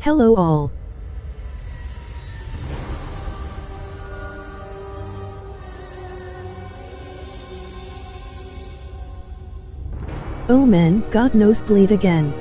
Hello all. Oh man, God knows bleed again.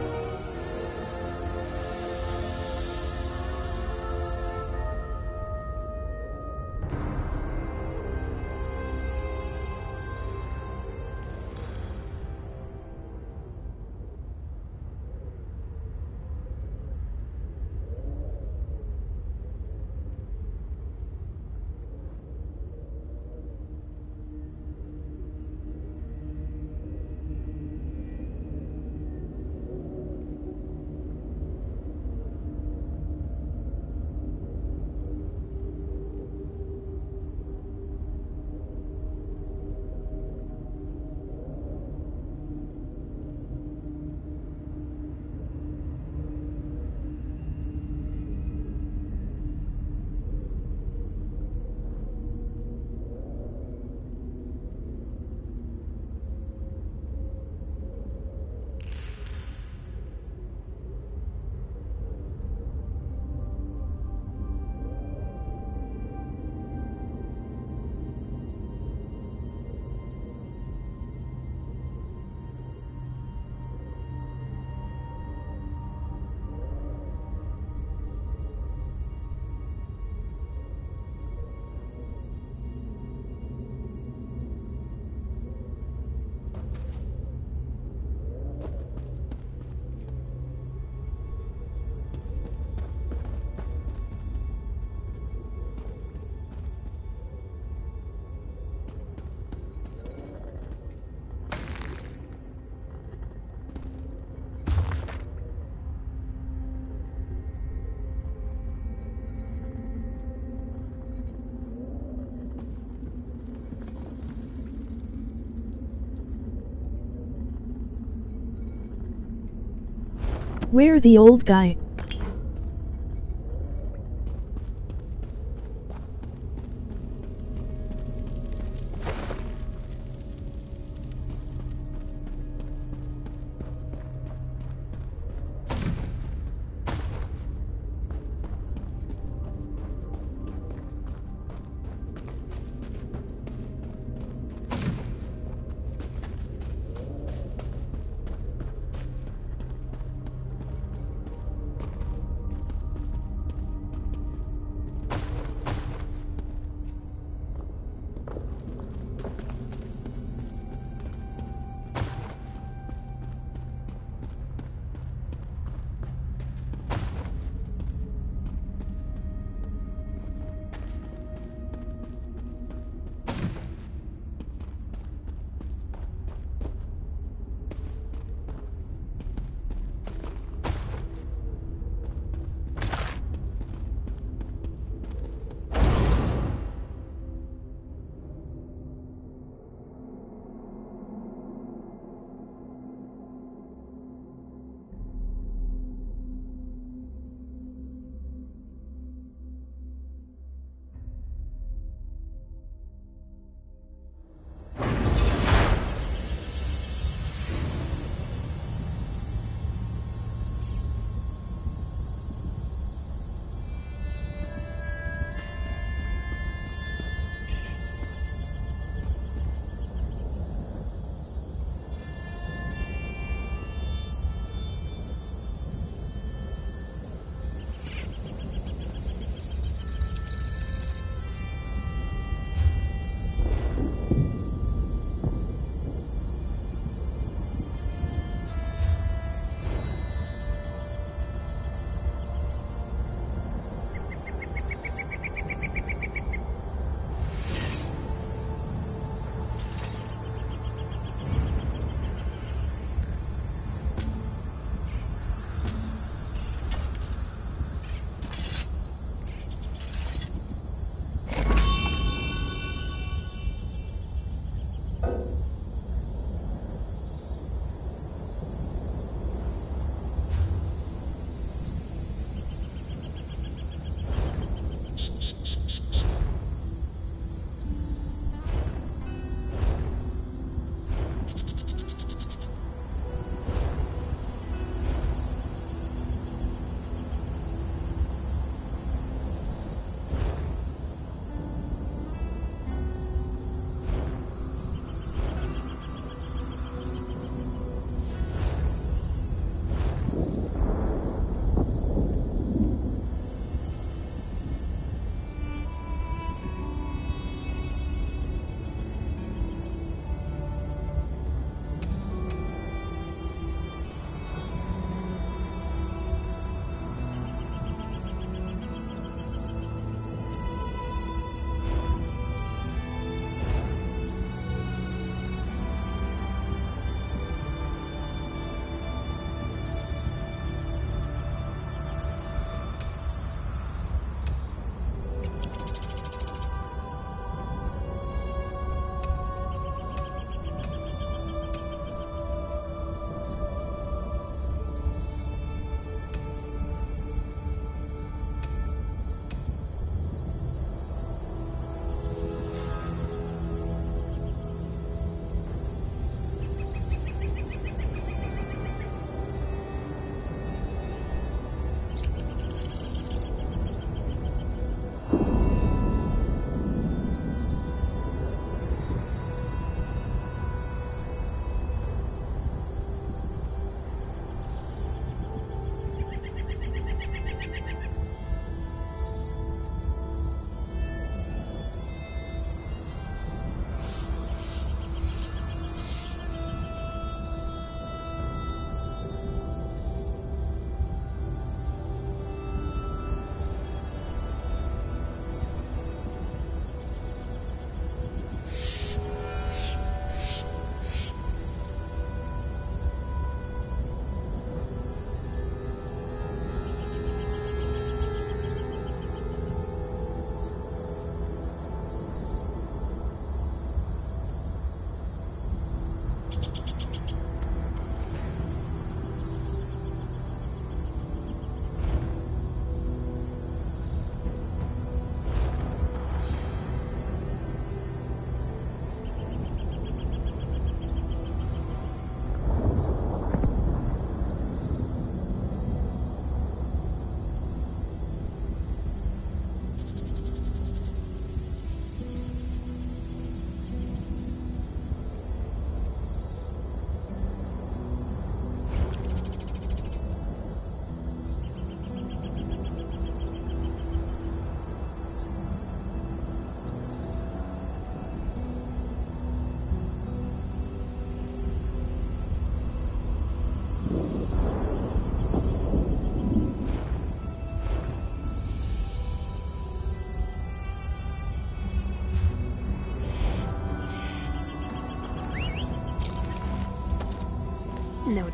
Where the old guy?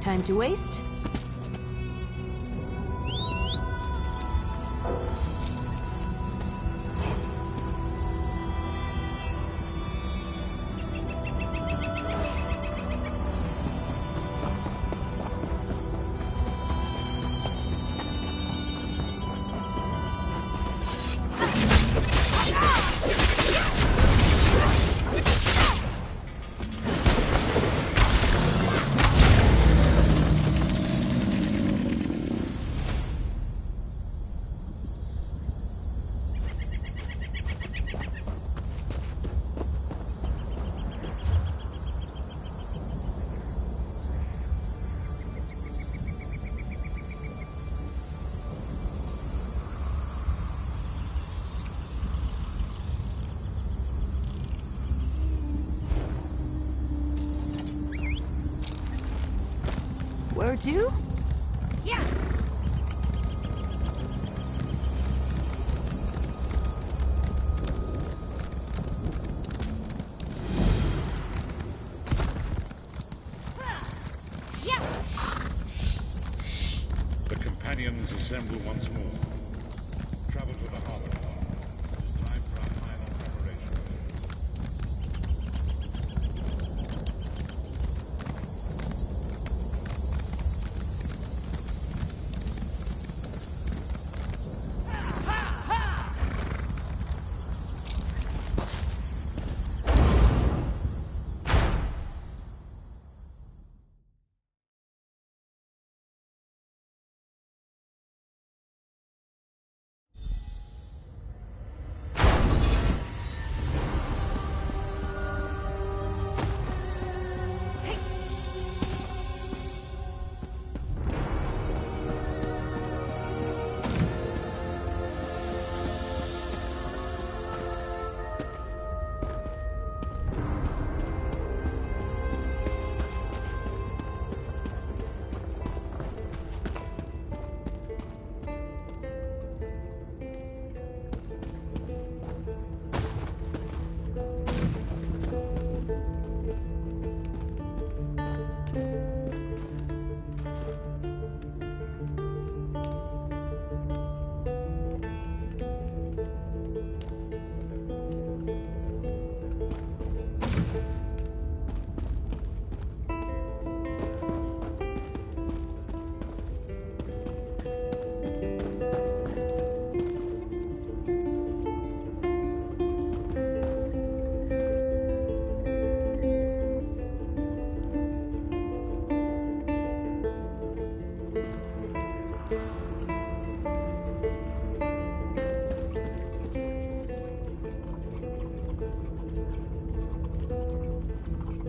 time to waste. Where to? Yeah. The companions assemble once more. Travel to the harbor. It is time for our final preparation.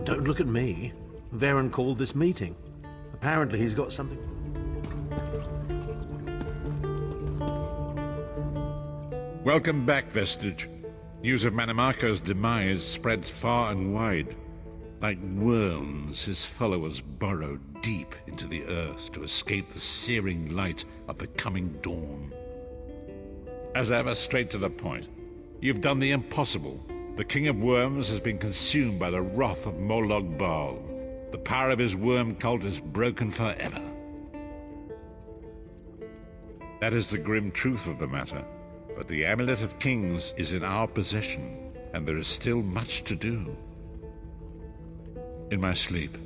Don't look at me. Varen called this meeting. Apparently he's got something... Welcome back, Vestige. News of Mannimarco's demise spreads far and wide. Like worms, his followers burrow deep into the earth to escape the searing light of the coming dawn. As ever, straight to the point. You've done the impossible. The King of Worms has been consumed by the wrath of Molog Bal. The power of his worm cult is broken forever. That is the grim truth of the matter. But the Amulet of Kings is in our possession, and there is still much to do. In my sleep,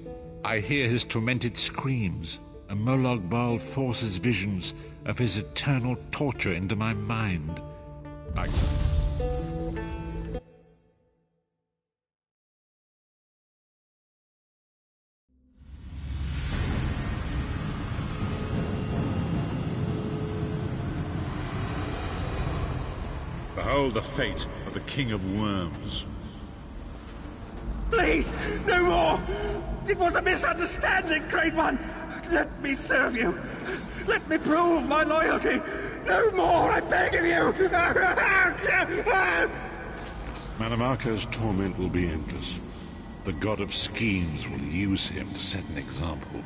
I hear his tormented screams, and Molog Bal forces visions of his eternal torture into my mind. Behold the fate of the King of Worms. Please, no more! It was a misunderstanding, Great One! Let me serve you! Let me prove my loyalty! No more, I beg of you! Mannimarco's torment will be endless. The god of schemes will use him to set an example.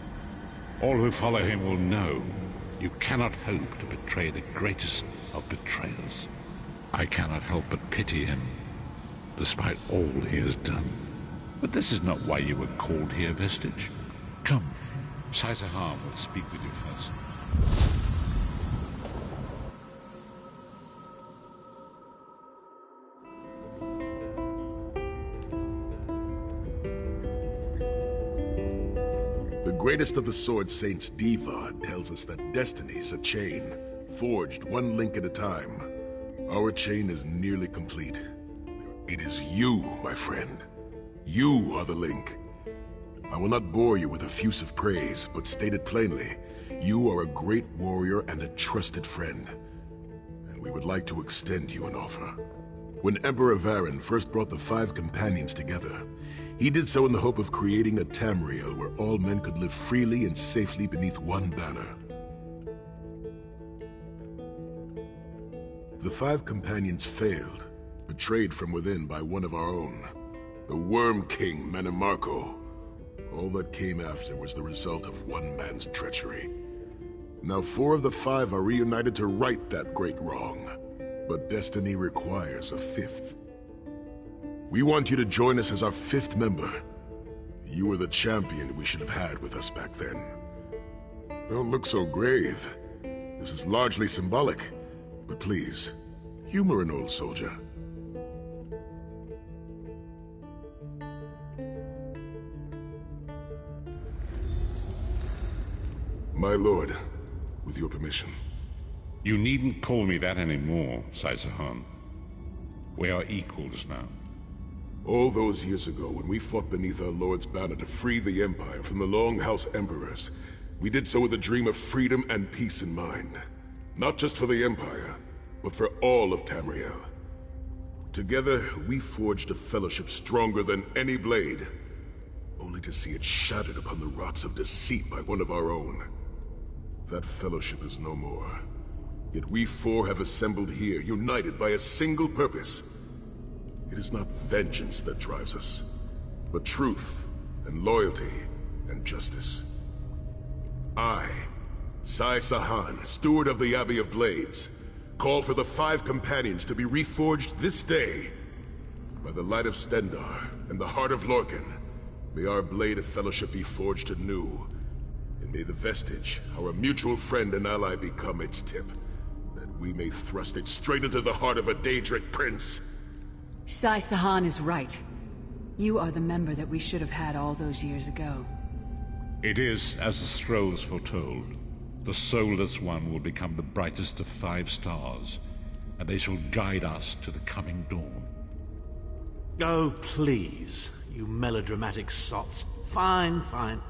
All who follow him will know you cannot hope to betray the greatest of betrayers. I cannot help but pity him, despite all he has done. But this is not why you were called here, Vestige. Come, Sahan will speak with you first. The greatest of the Sword Saints, D.R.O, tells us that destiny's a chain, forged one link at a time. Our chain is nearly complete. It is you, my friend. You are the link. I will not bore you with effusive praise, but state it plainly. You are a great warrior and a trusted friend. And we would like to extend you an offer. When Emperor Varen first brought the 5 companions together, he did so in the hope of creating a Tamriel where all men could live freely and safely beneath one banner. The 5 companions failed, betrayed from within by one of our own, the Worm King Manimarco. All that came after was the result of one man's treachery. Now 4 of the 5 are reunited to right that great wrong, but destiny requires a 5th. We want you to join us as our 5th member. You were the champion we should have had with us back then. Don't look so grave. This is largely symbolic, but please, humor an old soldier. My lord, with your permission. You needn't call me that anymore, Sahan. We are equals now. All those years ago, when we fought beneath our Lord's banner to free the Empire from the Longhouse Emperors, we did so with a dream of freedom and peace in mind. Not just for the Empire, but for all of Tamriel. Together, we forged a fellowship stronger than any blade, only to see it shattered upon the rocks of deceit by one of our own. That fellowship is no more. Yet we 4 have assembled here, united by a single purpose. It is not vengeance that drives us, but truth and loyalty and justice. I, Sahan, steward of the Abbey of Blades, call for the 5 companions to be reforged this day. By the light of Stendarr and the heart of Lorcan, may our blade of fellowship be forged anew. And may the vestige, our mutual friend and ally, become its tip, that we may thrust it straight into the heart of a Daedric prince. Sahan is right. You are the member that we should have had all those years ago. It is as the scrolls foretold. The soulless one will become the brightest of 5 stars, and they shall guide us to the coming dawn. Oh, please, you melodramatic sots. Fine, fine.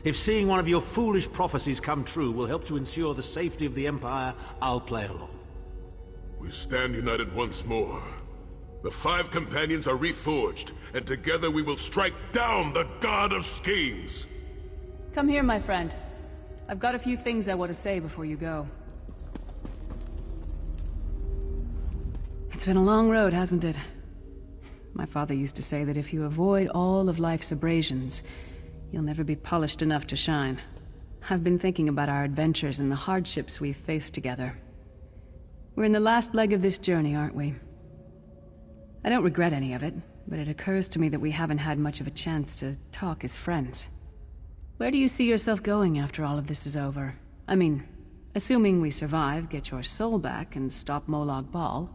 If seeing one of your foolish prophecies come true will help to ensure the safety of the Empire, I'll play along. We stand united once more. The 5 companions are reforged, and together we will strike down the God of Schemes! Come here, my friend. I've got a few things I want to say before you go. It's been a long road, hasn't it? My father used to say that if you avoid all of life's abrasions, you'll never be polished enough to shine. I've been thinking about our adventures and the hardships we've faced together. We're in the last leg of this journey, aren't we? I don't regret any of it, but it occurs to me that we haven't had much of a chance to talk as friends. Where do you see yourself going after all of this is over? I mean, assuming we survive, get your soul back, and stop Molag Bal.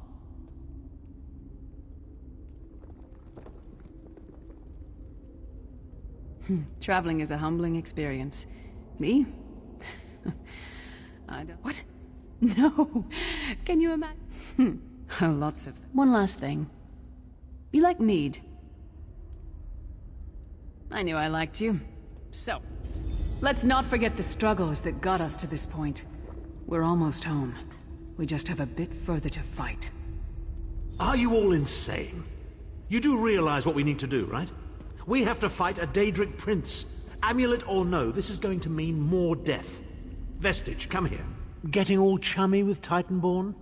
Traveling is a humbling experience. Me? I don't... What? No! Can you imagine? Oh, lots of... One last thing. You like mead? I knew I liked you. So, let's not forget the struggles that got us to this point. We're almost home. We just have a bit further to fight. Are you all insane? You do realize what we need to do, right? We have to fight a Daedric prince. Amulet or no, this is going to mean more death. Vestige, come here. Getting all chummy with Titanborn?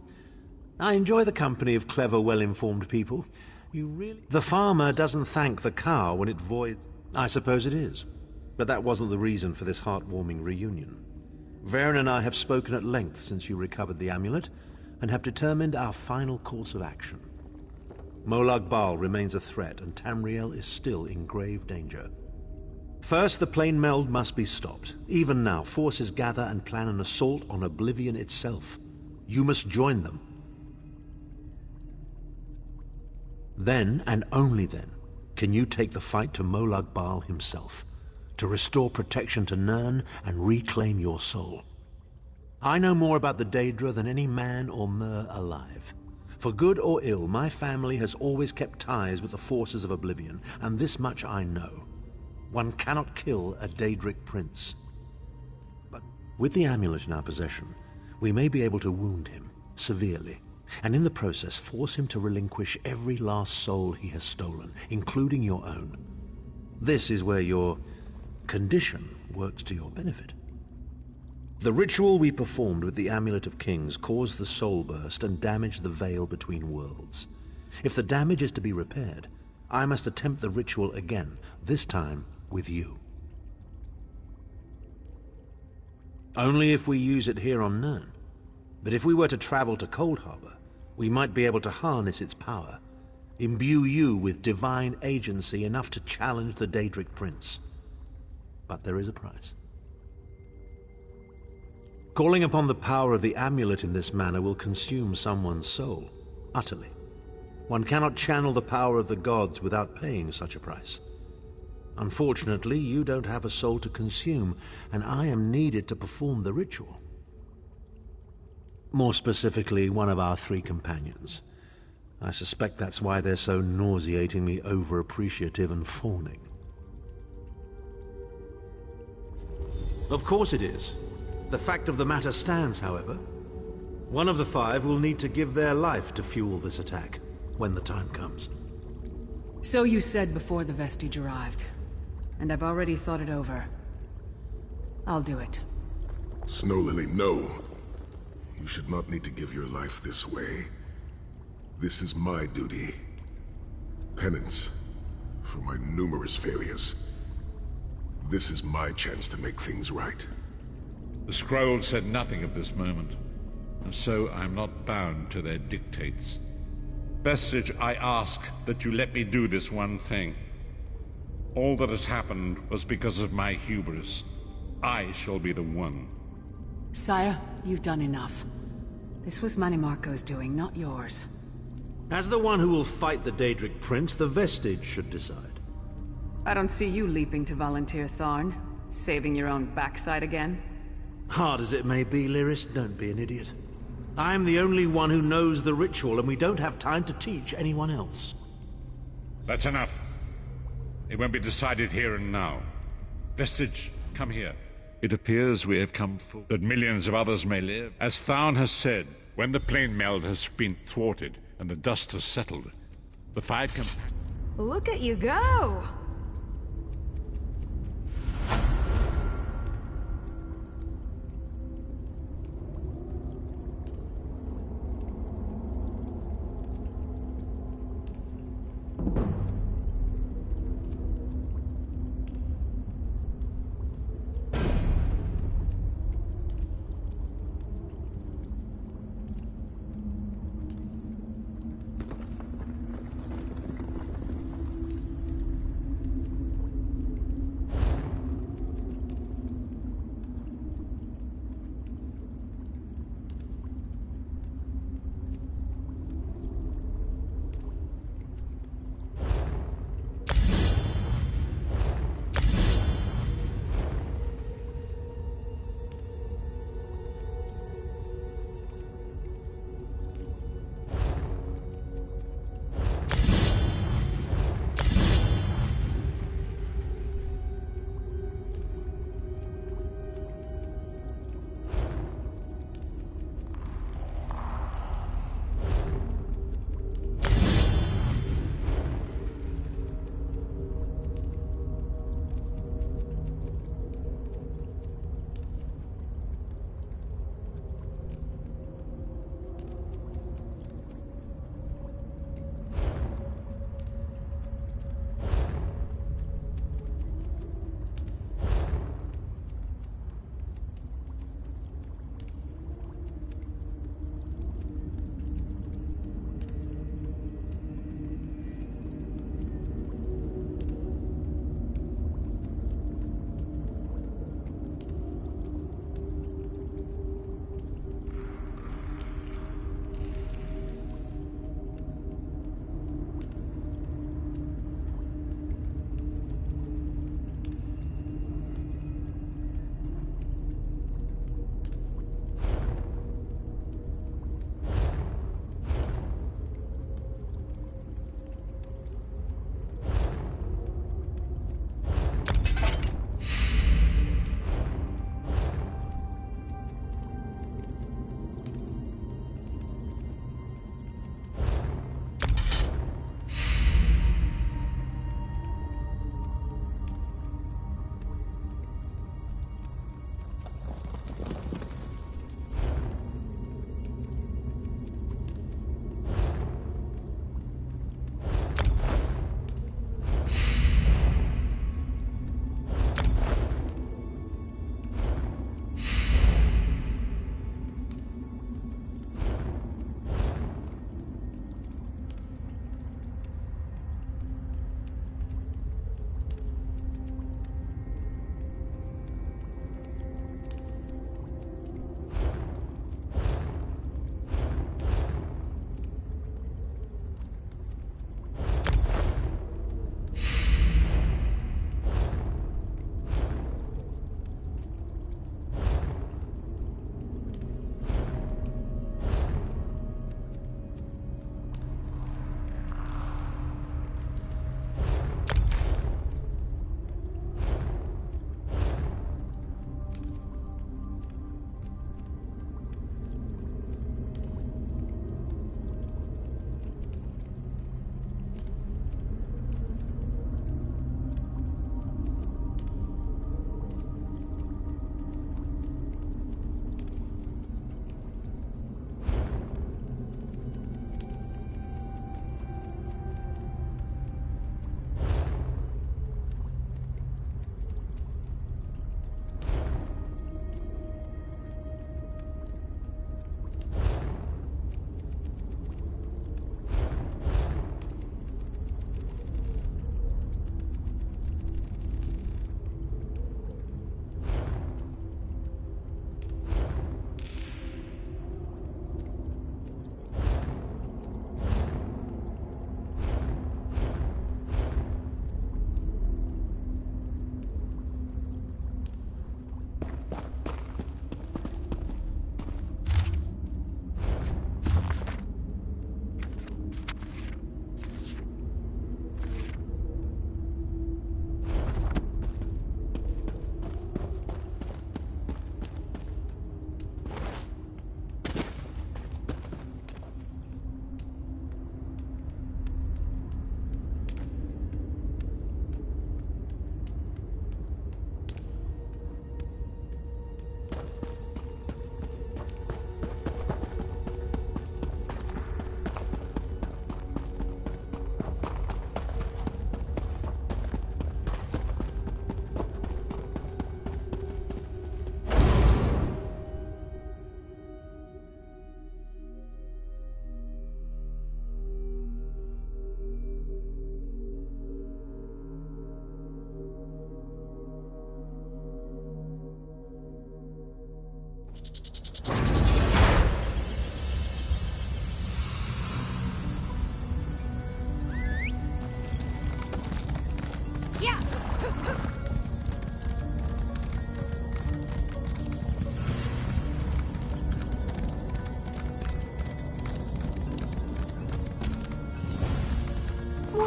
I enjoy the company of clever, well-informed people. You really... The farmer doesn't thank the cow when it voids... I suppose it is. But that wasn't the reason for this heartwarming reunion. Varen and I have spoken at length since you recovered the amulet, and have determined our final course of action. Molag Bal remains a threat, and Tamriel is still in grave danger. First, the plane meld must be stopped. Even now, forces gather and plan an assault on Oblivion itself. You must join them. Then, and only then, can you take the fight to Molag Bal himself, to restore protection to Nirn and reclaim your soul. I know more about the Daedra than any man or mer alive. For good or ill, my family has always kept ties with the forces of Oblivion, and this much I know. One cannot kill a Daedric prince. But with the amulet in our possession, we may be able to wound him severely, and in the process force him to relinquish every last soul he has stolen, including your own. This is where your condition works to your benefit. The ritual we performed with the Amulet of Kings caused the soul burst and damaged the veil between worlds. If the damage is to be repaired, I must attempt the ritual again, this time with you. Only if we use it here on Nirn. But if we were to travel to Cold Harbor, we might be able to harness its power, imbue you with divine agency enough to challenge the Daedric Prince. But there is a price. Calling upon the power of the amulet in this manner will consume someone's soul, utterly. One cannot channel the power of the gods without paying such a price. Unfortunately, you don't have a soul to consume, and I am needed to perform the ritual. More specifically, one of our 3 companions. I suspect that's why they're so nauseatingly over-appreciative and fawning. Of course it is. The fact of the matter stands, however. One of the 5 will need to give their life to fuel this attack, when the time comes. So you said before the vestige arrived, and I've already thought it over. I'll do it. Snow Lily, no. You should not need to give your life this way. This is my duty. Penance for my numerous failures. This is my chance to make things right. The scroll said nothing of this moment, and so I'm not bound to their dictates. Vestige, I ask that you let me do this one thing. All that has happened was because of my hubris. I shall be the one. Sire, you've done enough. This was Manimarco's doing, not yours. As the one who will fight the Daedric Prince, the Vestige should decide. I don't see you leaping to volunteer, Tharn. Saving your own backside again. Hard as it may be, Lyris, don't be an idiot. I am the only one who knows the ritual, and we don't have time to teach anyone else. That's enough. It won't be decided here and now. Vestige, come here. It appears we have come full, that millions of others may live. As Tharn has said, when the plane meld has been thwarted and the dust has settled, the 5 can... Look at you go!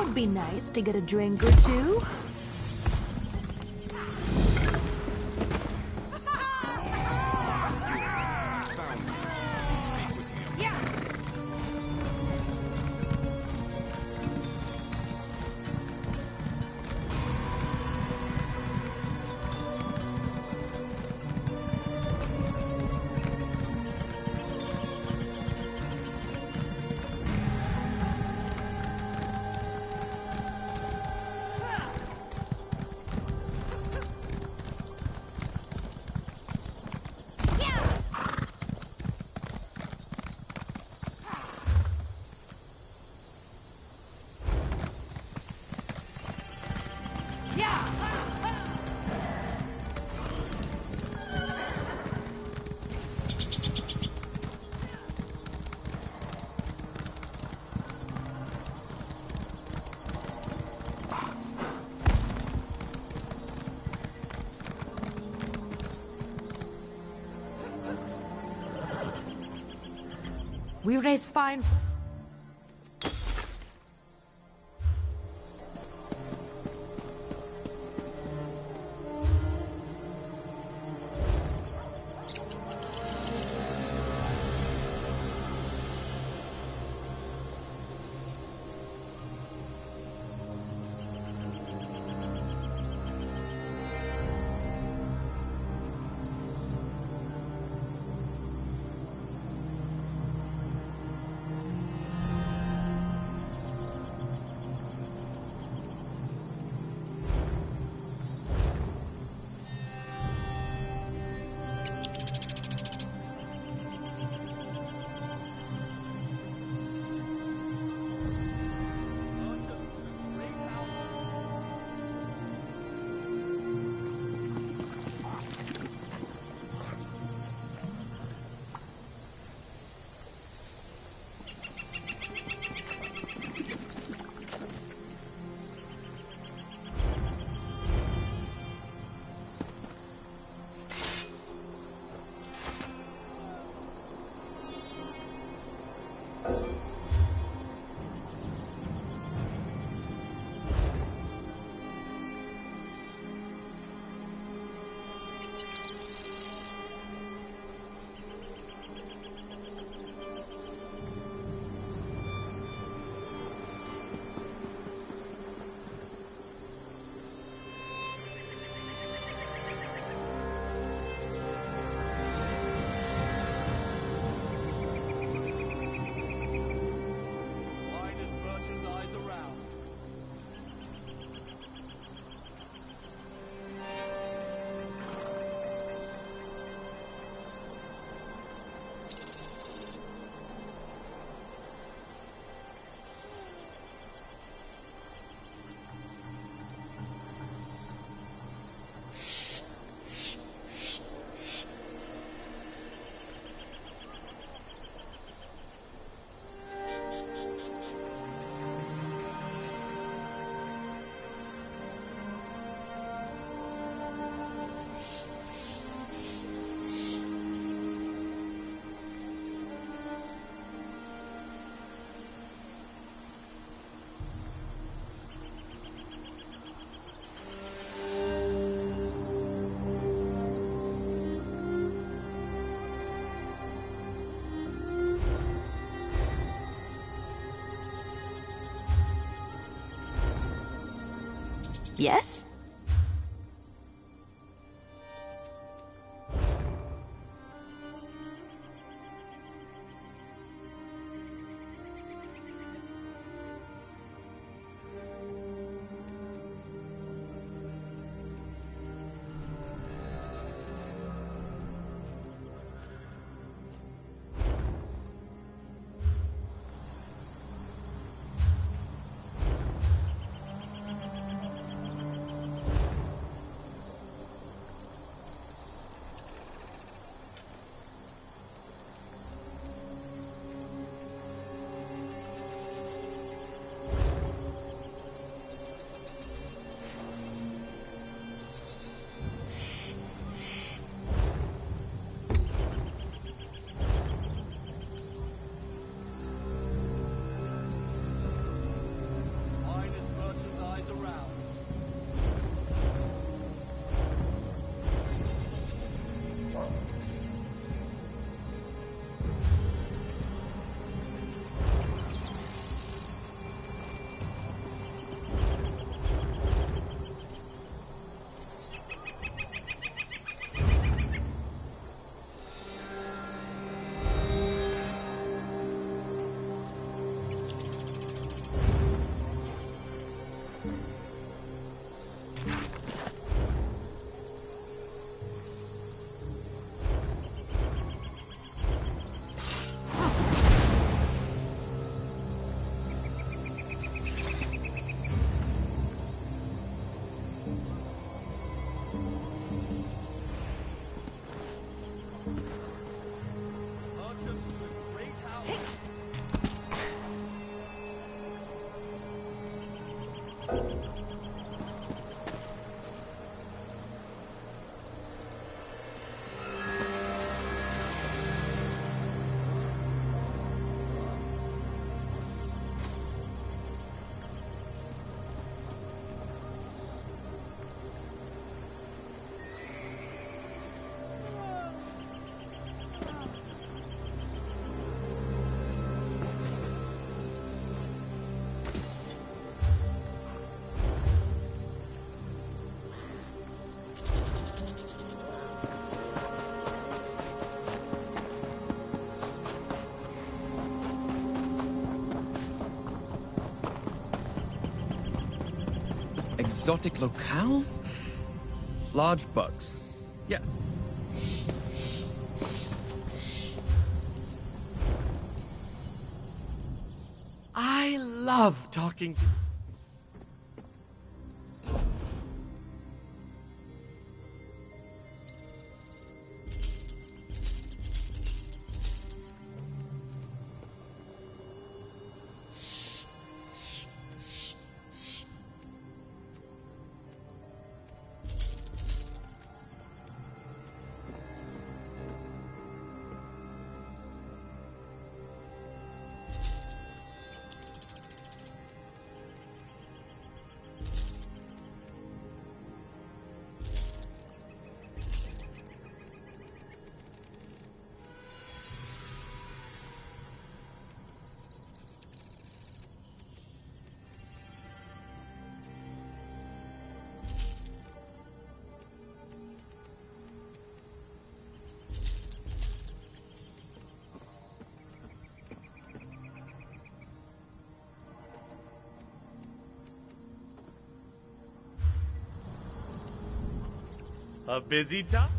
It'd be nice to get a drink or two. We raise fine. Yes? exotic locales? Large bugs. Yes. I love talking to... A busy time?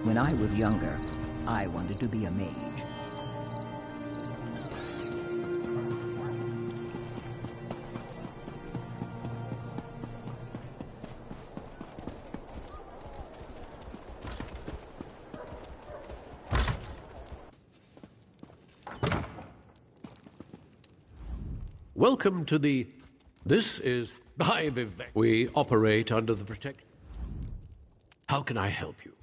When I was younger, I wanted to be a mage. Welcome to the... This is... We operate under the protection... How can I help you?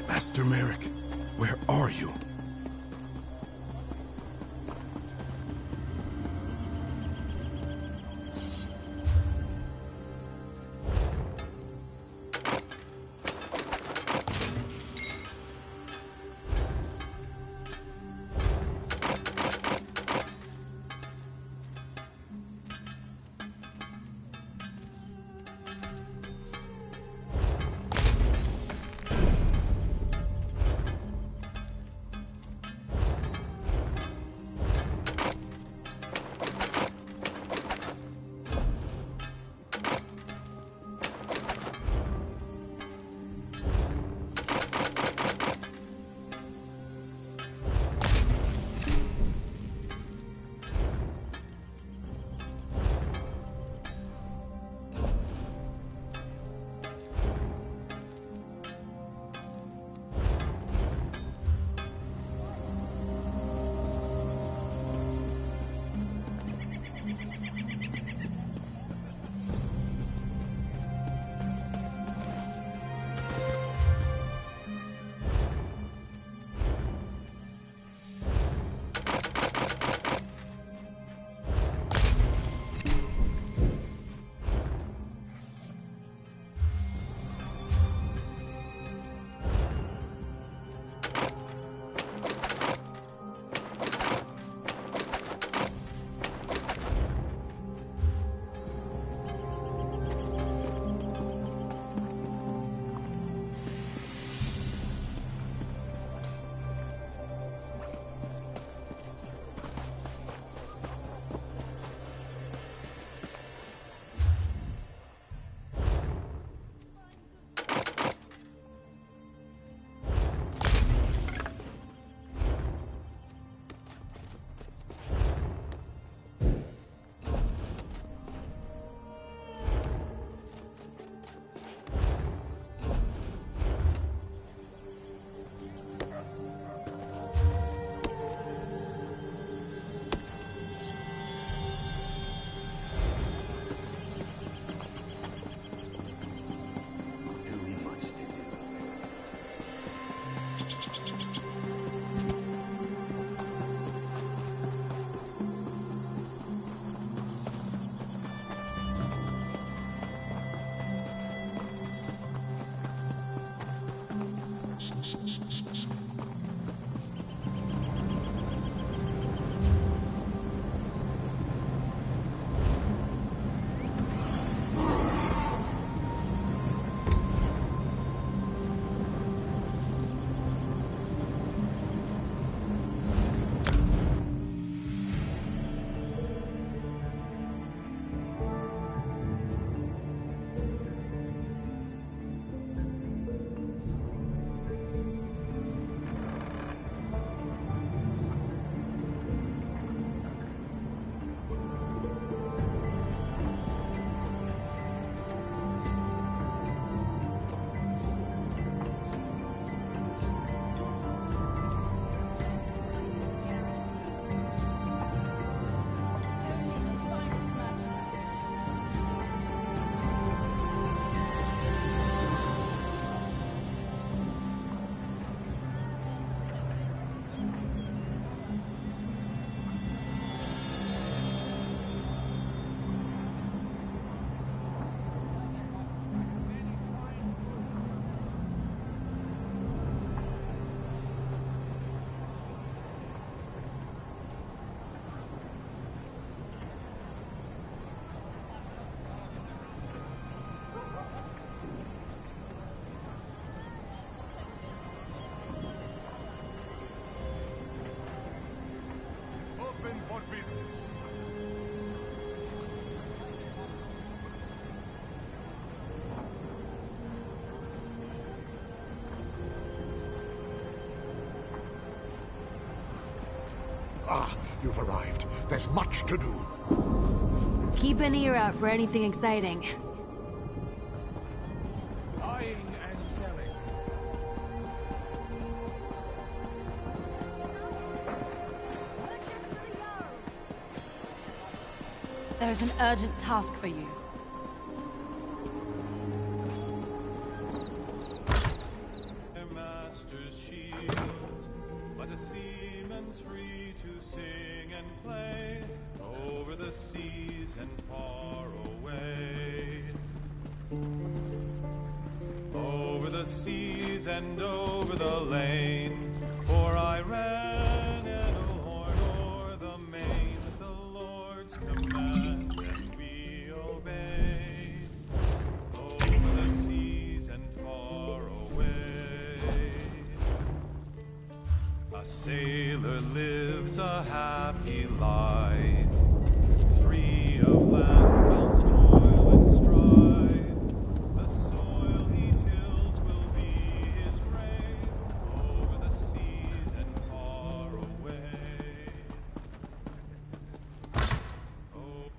Master Merrick, where are you? Ah, you've arrived. There's much to do. Keep an ear out for anything exciting. Buying and selling. There's an urgent task for you. Master's shields, but a seaman's free to sing and play over the seas and far away. Over the seas and over the lane, for I ran and a horn o'er the main, the Lord's command and we obeyed. Over the seas and far away, a sailor lives a happy life, free of landbound's toil and strife. The soil he tills will be his grave, over the seas and far away. Oh.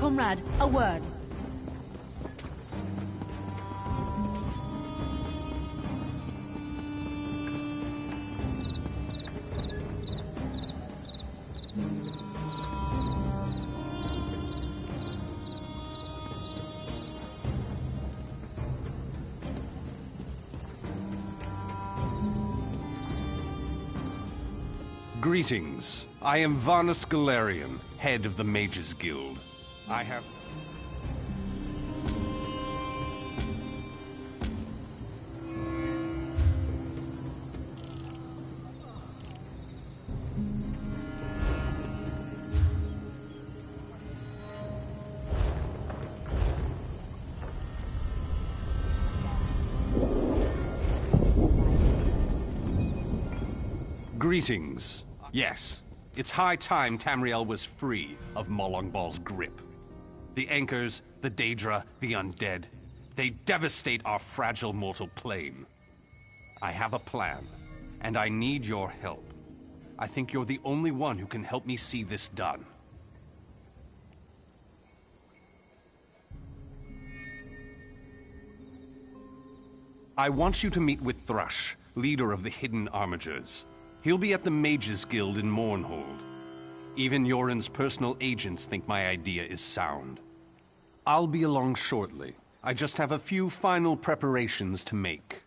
Comrade, a word. Greetings. I am Varnus Galarian, head of the Mages Guild. I have... Greetings. Yes, it's high time Tamriel was free of Molongbal's grip. The Anchors, the Daedra, the Undead, they devastate our fragile mortal plane. I have a plan, and I need your help. I think you're the only one who can help me see this done. I want you to meet with Thrush, leader of the Hidden Armigers. He'll be at the Mages Guild in Mournhold. Even Yoren's personal agents think my idea is sound. I'll be along shortly. I just have a few final preparations to make.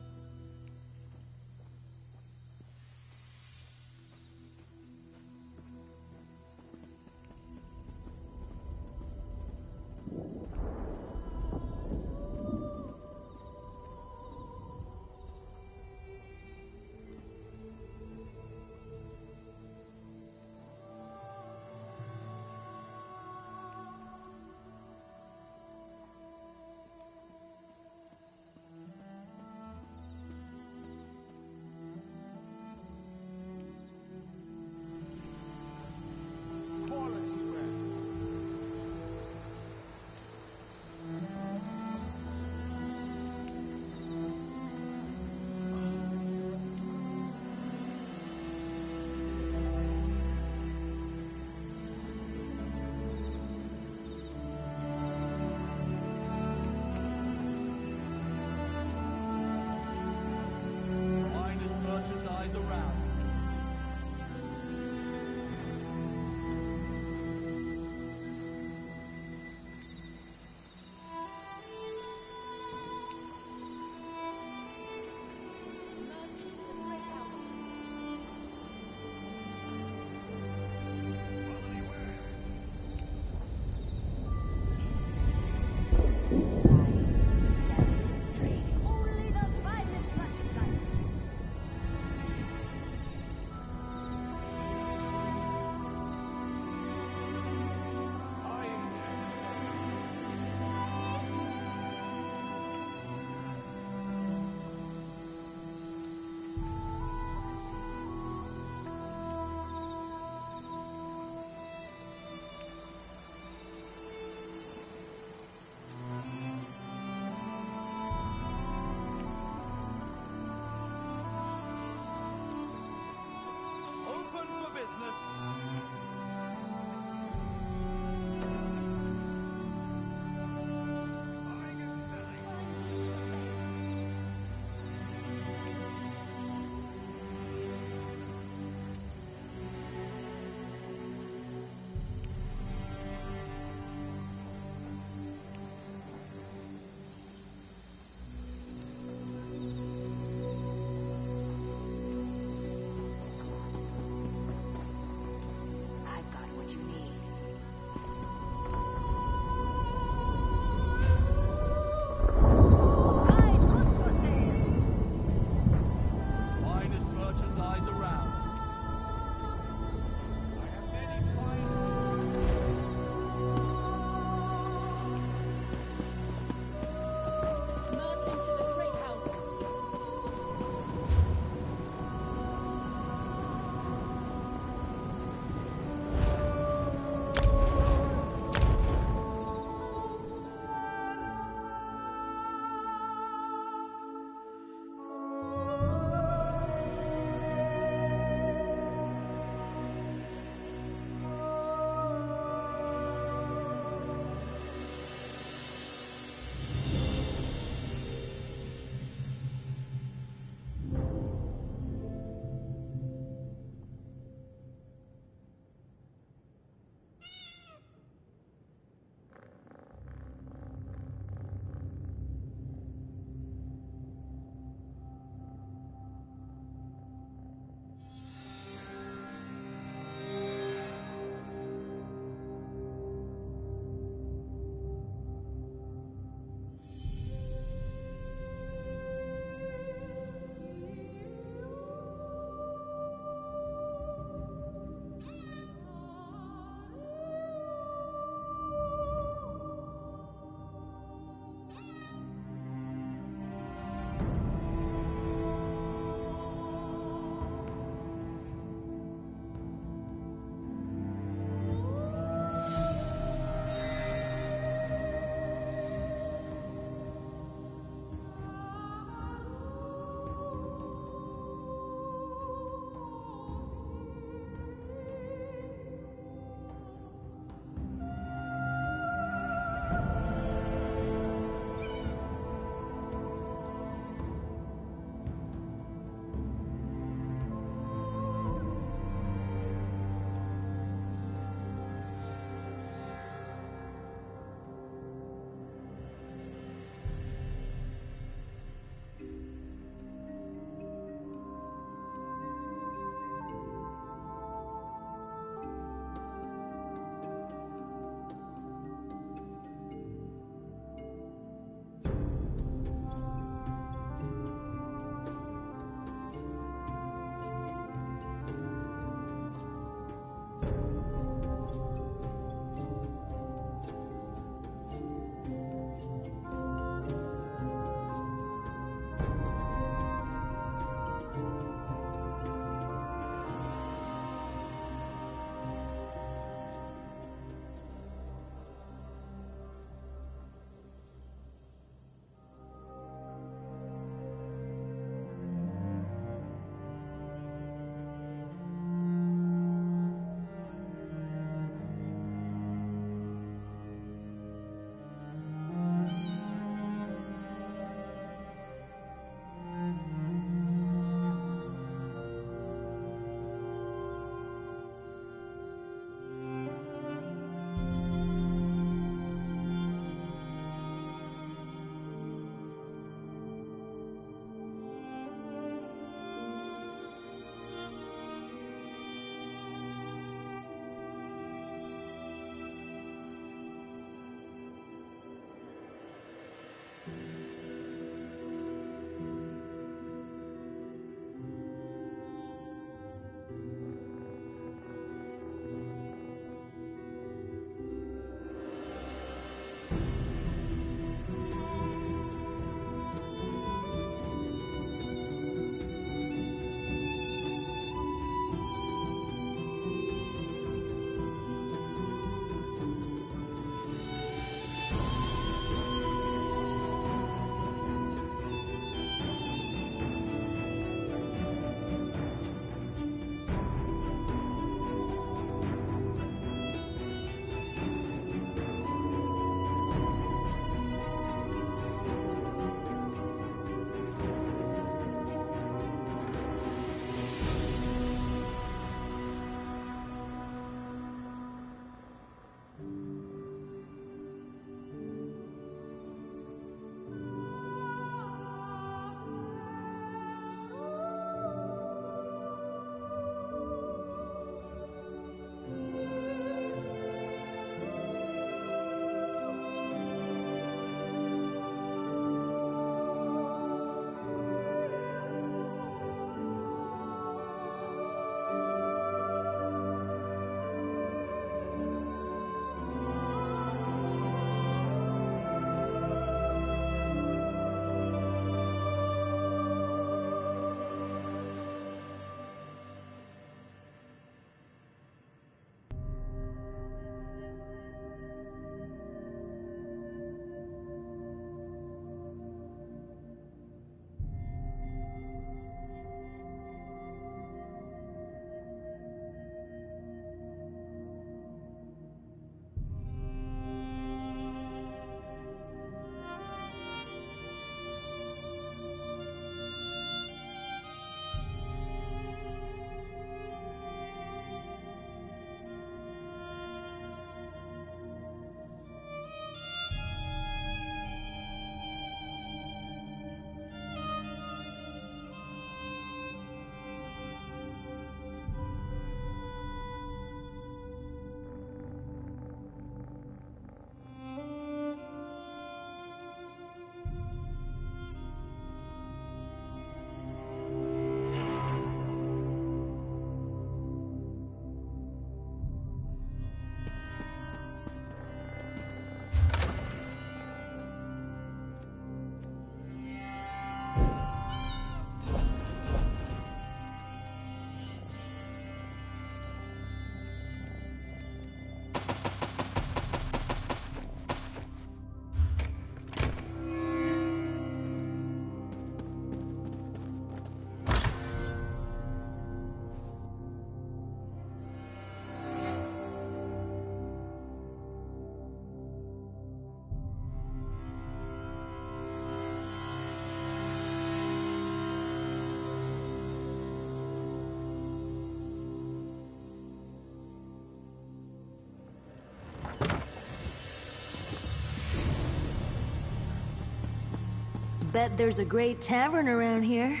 Bet there's a great tavern around here.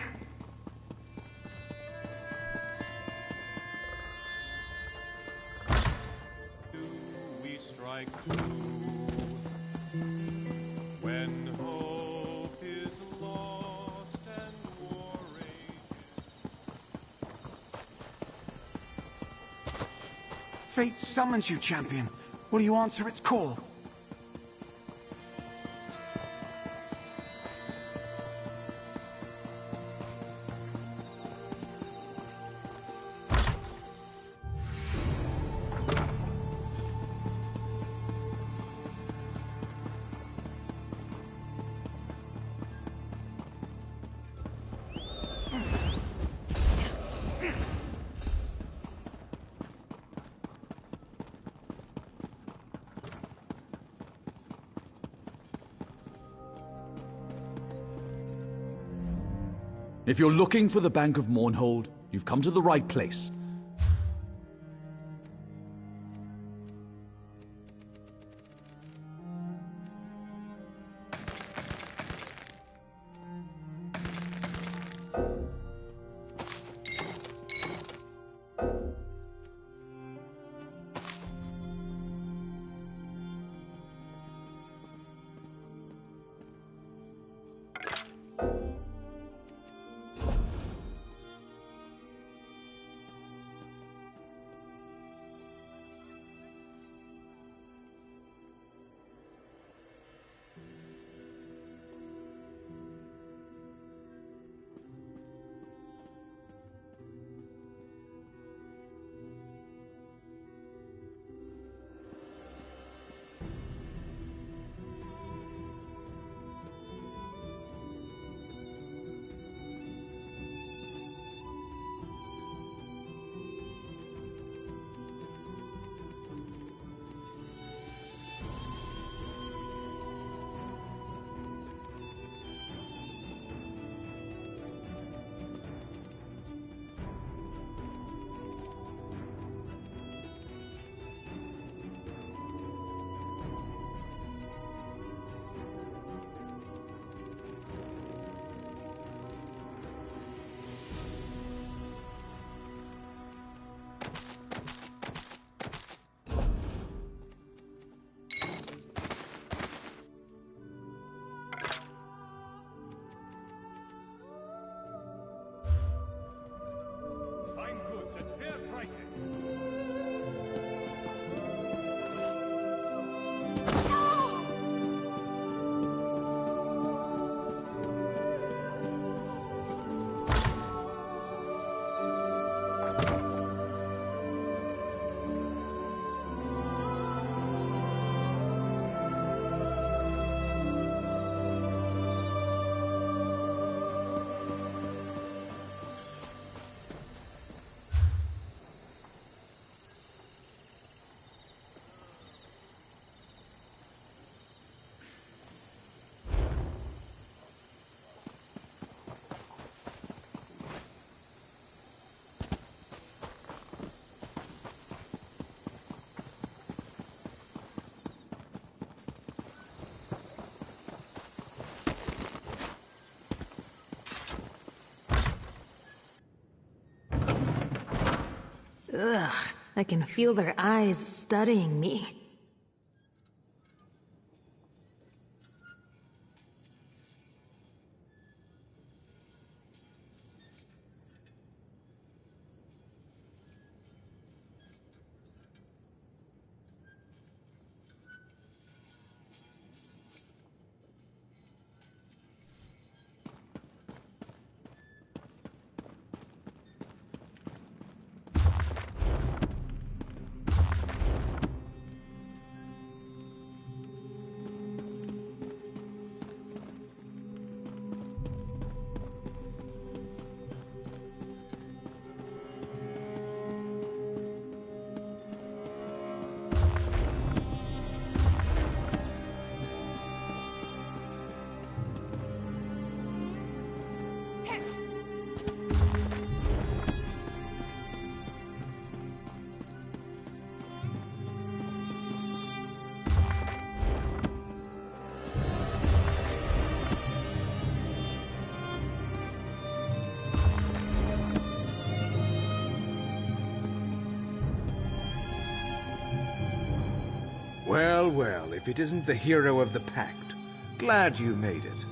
We strike through when hope is lost and war rages. Fate summons you, champion. Will you answer its call? If you're looking for the Bank of Mournhold, you've come to the right place. Ugh, I can feel their eyes studying me. Well, well, if it isn't the hero of the pact. Glad you made it.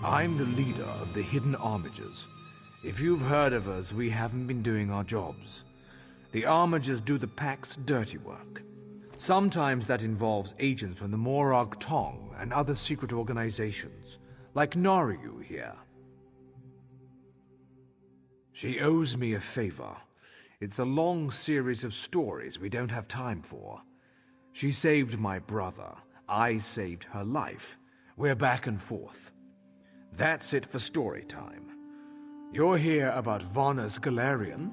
I'm the leader of the Hidden Armigers. If you've heard of us, we haven't been doing our jobs. The Armigers do the Pact's dirty work. Sometimes that involves agents from the Morag Tong and other secret organizations, like Naru here. She owes me a favor. It's a long series of stories we don't have time for. She saved my brother. I saved her life. We're back and forth. That's it for story time. You're here about Varna's Galarian?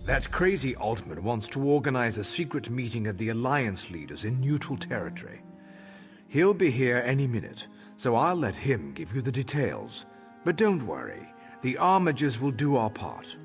That crazy Altman wants to organize a secret meeting of the Alliance leaders in neutral territory. He'll be here any minute, so I'll let him give you the details. But don't worry, the Armigers will do our part.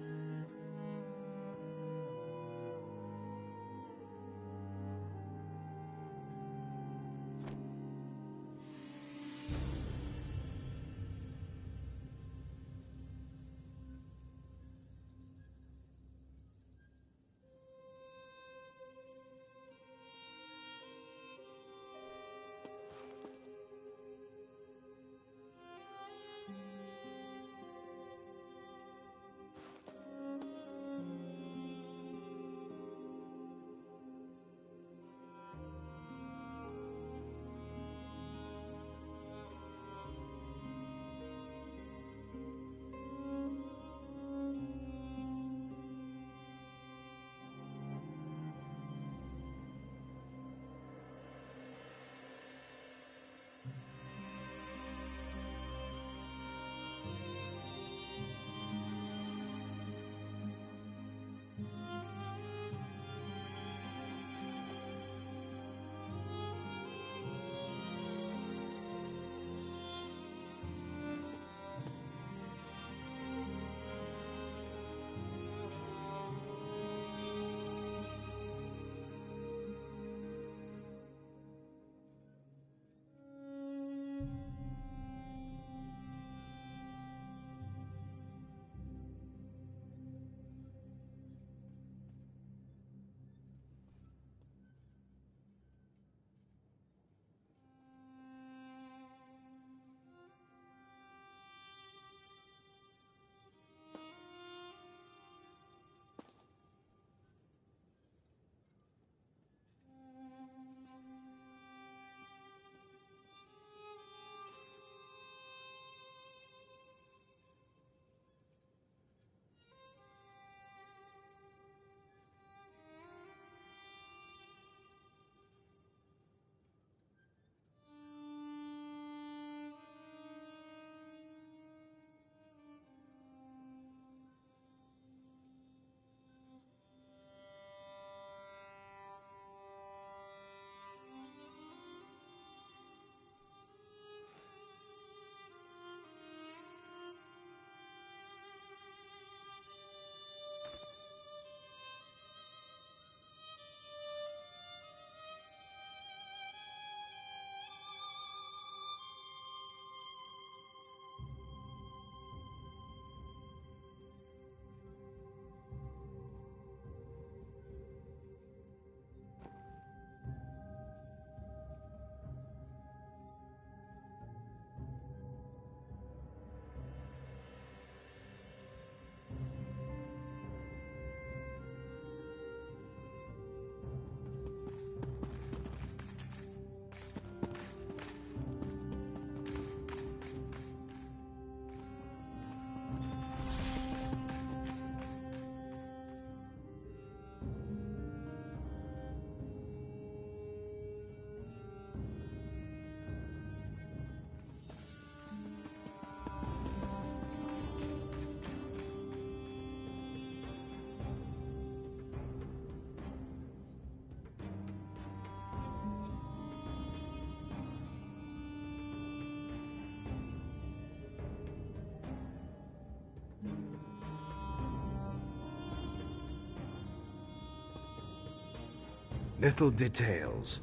Little details.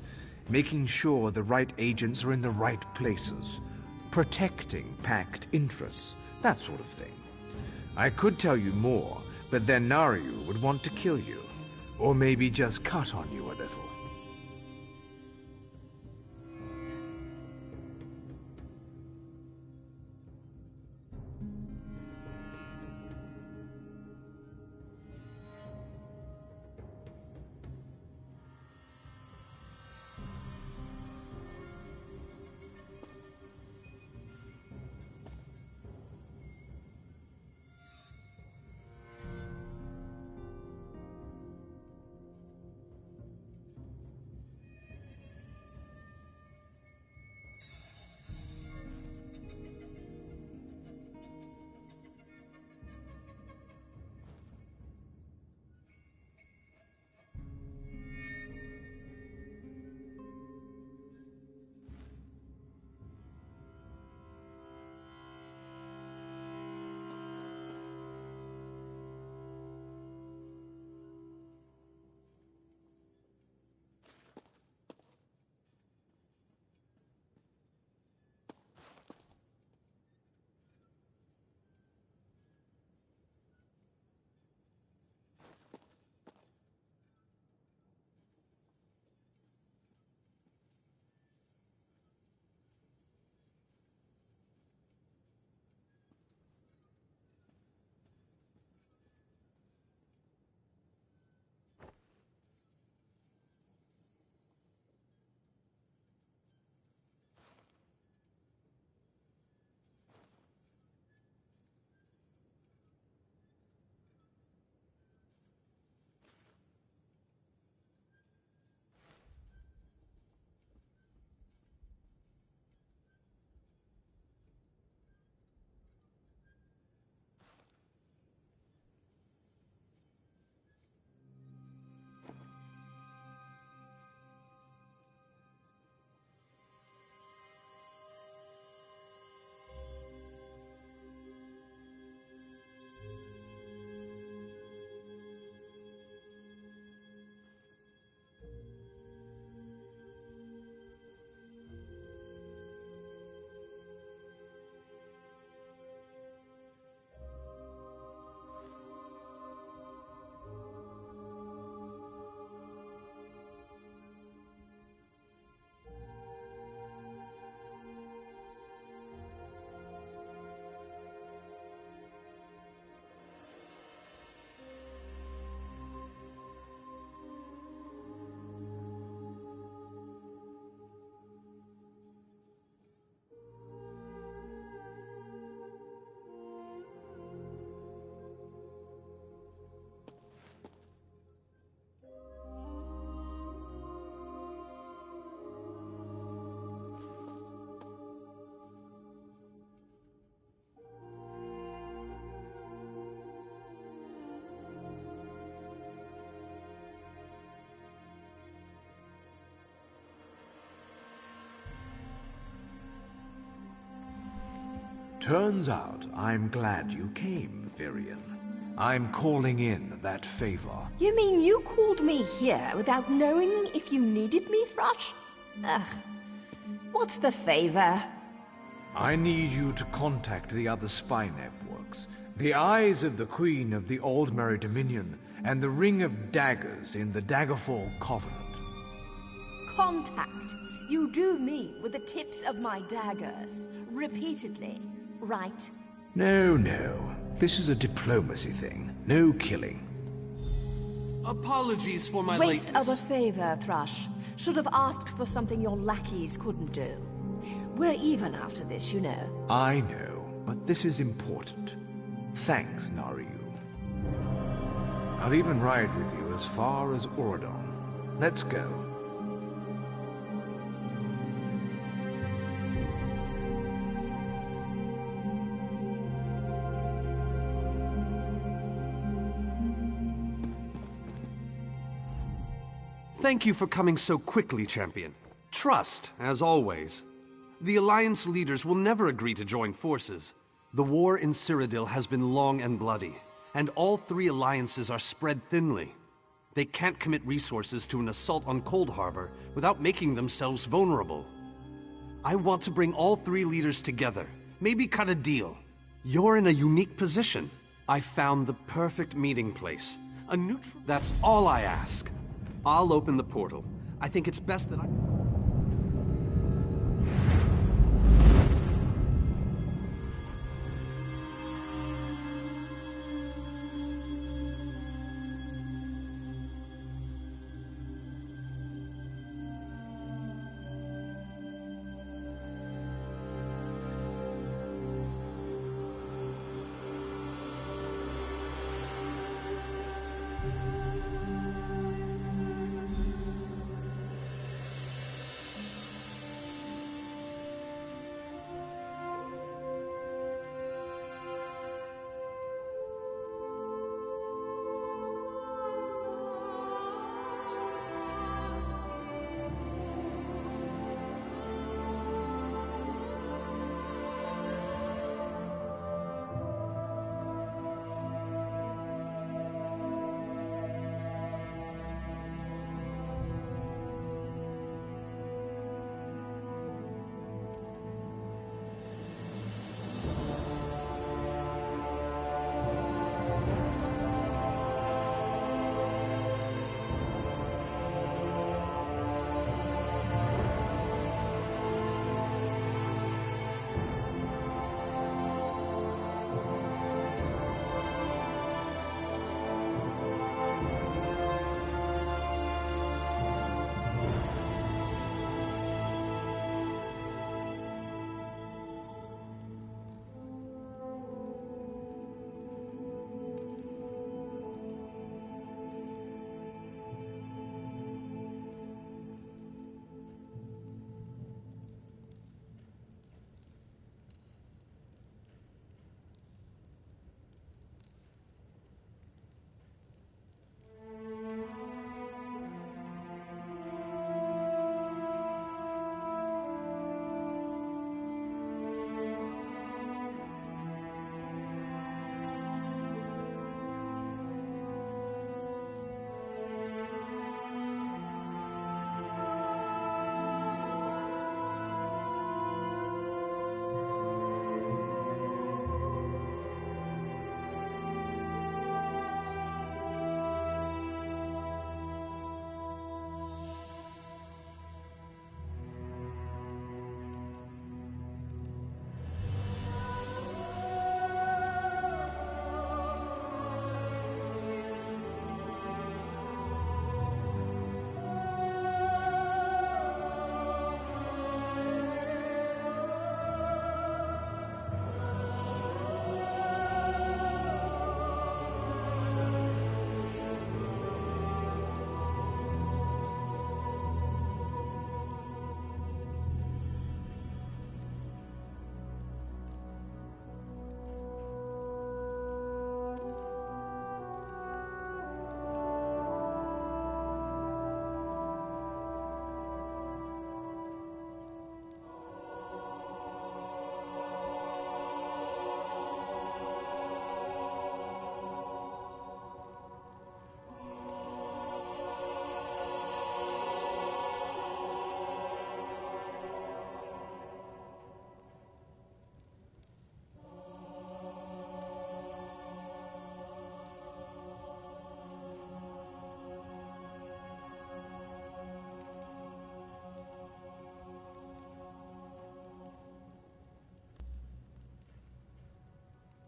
making sure the right agents are in the right places, protecting Pact interests, that sort of thing. I could tell you more, but then Naryu would want to kill you, or maybe just cut on you a little. Turns out I'm glad you came, Virion. I'm calling in that favor. You mean you called me here without knowing if you needed me, Thrush? Ugh. What's the favor? I need you to contact the other spy networks, the Eyes of the Queen of the Aldmeri Dominion, and the Ring of Daggers in the Daggerfall Covenant. Contact. You do me with the tips of my daggers, repeatedly, right? No, no. This is a diplomacy thing. No killing. Apologies for my Waste lateness. of a favor, Thrush. Should have asked for something your lackeys couldn't do. We're even after this, you know. I know, but this is important. Thanks, Naryu. I'll even ride with you as far as Oradon. Let's go. Thank you for coming so quickly, Champion. Trust, as always. The Alliance leaders will never agree to join forces. The war in Cyrodiil has been long and bloody, and all three alliances are spread thinly. They can't commit resources to an assault on Cold Harbor without making themselves vulnerable. I want to bring all three leaders together, maybe cut a deal. You're in a unique position. I found the perfect meeting place. A neutral... That's all I ask. I'll open the portal. I think it's best that I...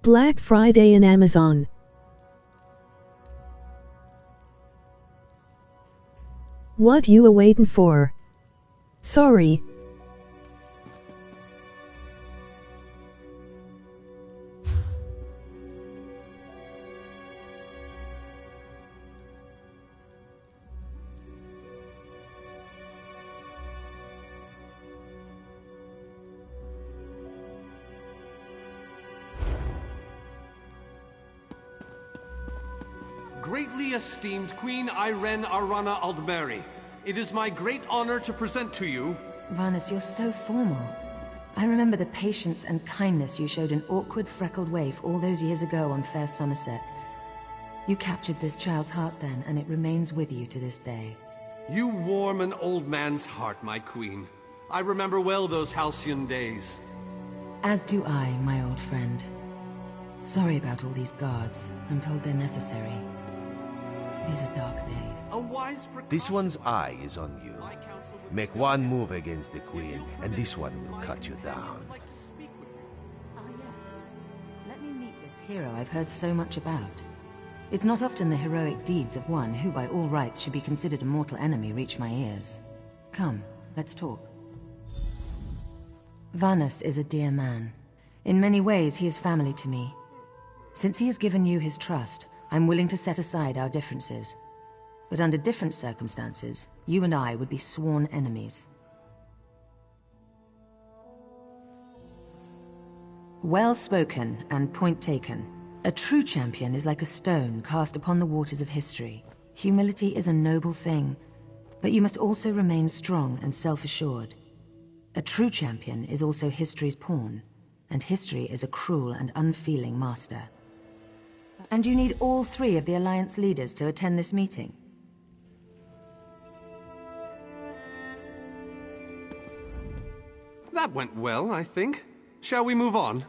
Black Friday in Amazon. What you a waiting for? Sorry. Greatly esteemed Queen Irene Arana Aldmeri, it is my great honor to present to you... Varnus, you're so formal. I remember the patience and kindness you showed an awkward, freckled waif all those years ago on fair Somerset. You captured this child's heart then, and it remains with you to this day. You warm an old man's heart, my queen. I remember well those halcyon days. As do I, my old friend. Sorry about all these guards. I'm told they're necessary. These are dark days. A wise This one's eye is on you. Make one move against the queen, and this one will cut you down. Ah, yes. Let me meet this hero I've heard so much about. It's not often the heroic deeds of one who by all rights should be considered a mortal enemy reach my ears. Come, let's talk. Vanus is a dear man. In many ways, he is family to me. Since he has given you his trust, I'm willing to set aside our differences. But under different circumstances, you and I would be sworn enemies. Well spoken and point taken. A true champion is like a stone cast upon the waters of history. Humility is a noble thing, but you must also remain strong and self-assured. A true champion is also history's pawn, and history is a cruel and unfeeling master. And you need all three of the Alliance leaders to attend this meeting. That went well, I think. Shall we move on?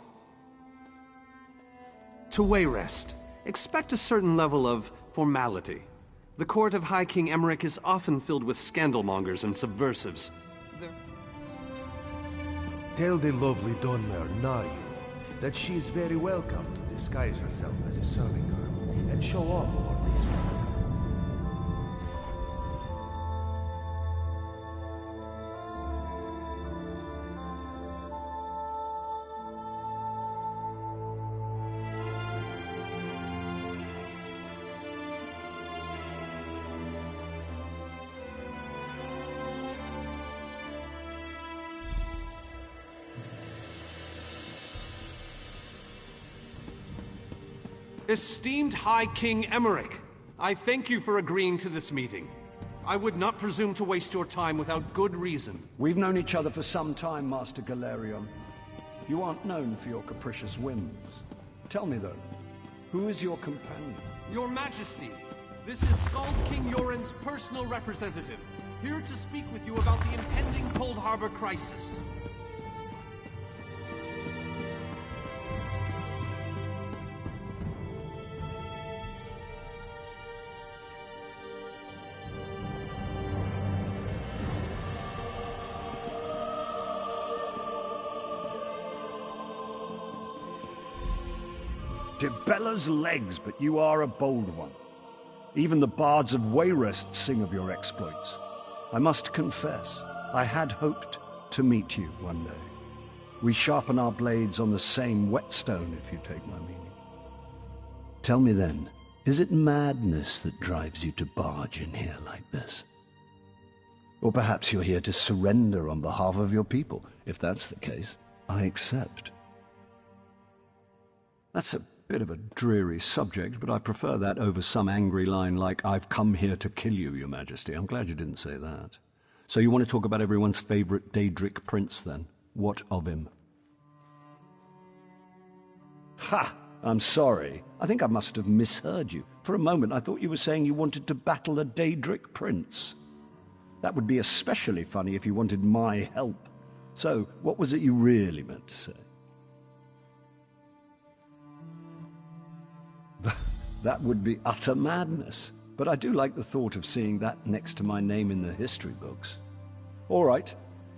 To Wayrest, expect a certain level of formality. The court of High King Emmerich is often filled with scandalmongers and subversives. Tell the lovely Donmer, Nayu, that she is very welcome to disguise herself as a serving girl and show off for this one. Esteemed High King Emmerich, I thank you for agreeing to this meeting. I would not presume to waste your time without good reason. We've known each other for some time, Master Galerion. You aren't known for your capricious whims. Tell me, though, who is your companion? Your Majesty, this is Skald King Yoren's personal representative, here to speak with you about the impending Cold Harbor crisis. Dibella's legs, but you are a bold one. Even the bards of Wayrest sing of your exploits. I must confess, I had hoped to meet you one day. We sharpen our blades on the same whetstone, if you take my meaning. Tell me then, is it madness that drives you to barge in here like this? Or perhaps you're here to surrender on behalf of your people. If that's the case, I accept. That's a bit of a dreary subject, but I prefer that over some angry line like, "I've come here to kill you, Your Majesty." I'm glad you didn't say that. So you want to talk about everyone's favorite Daedric prince, then? What of him? Ha! I'm sorry. I think I must have misheard you. For a moment, I thought you were saying you wanted to battle a Daedric prince. That would be especially funny if you wanted my help. So, what was it you really meant to say? That would be utter madness, but I do like the thought of seeing that next to my name in the history books. All right,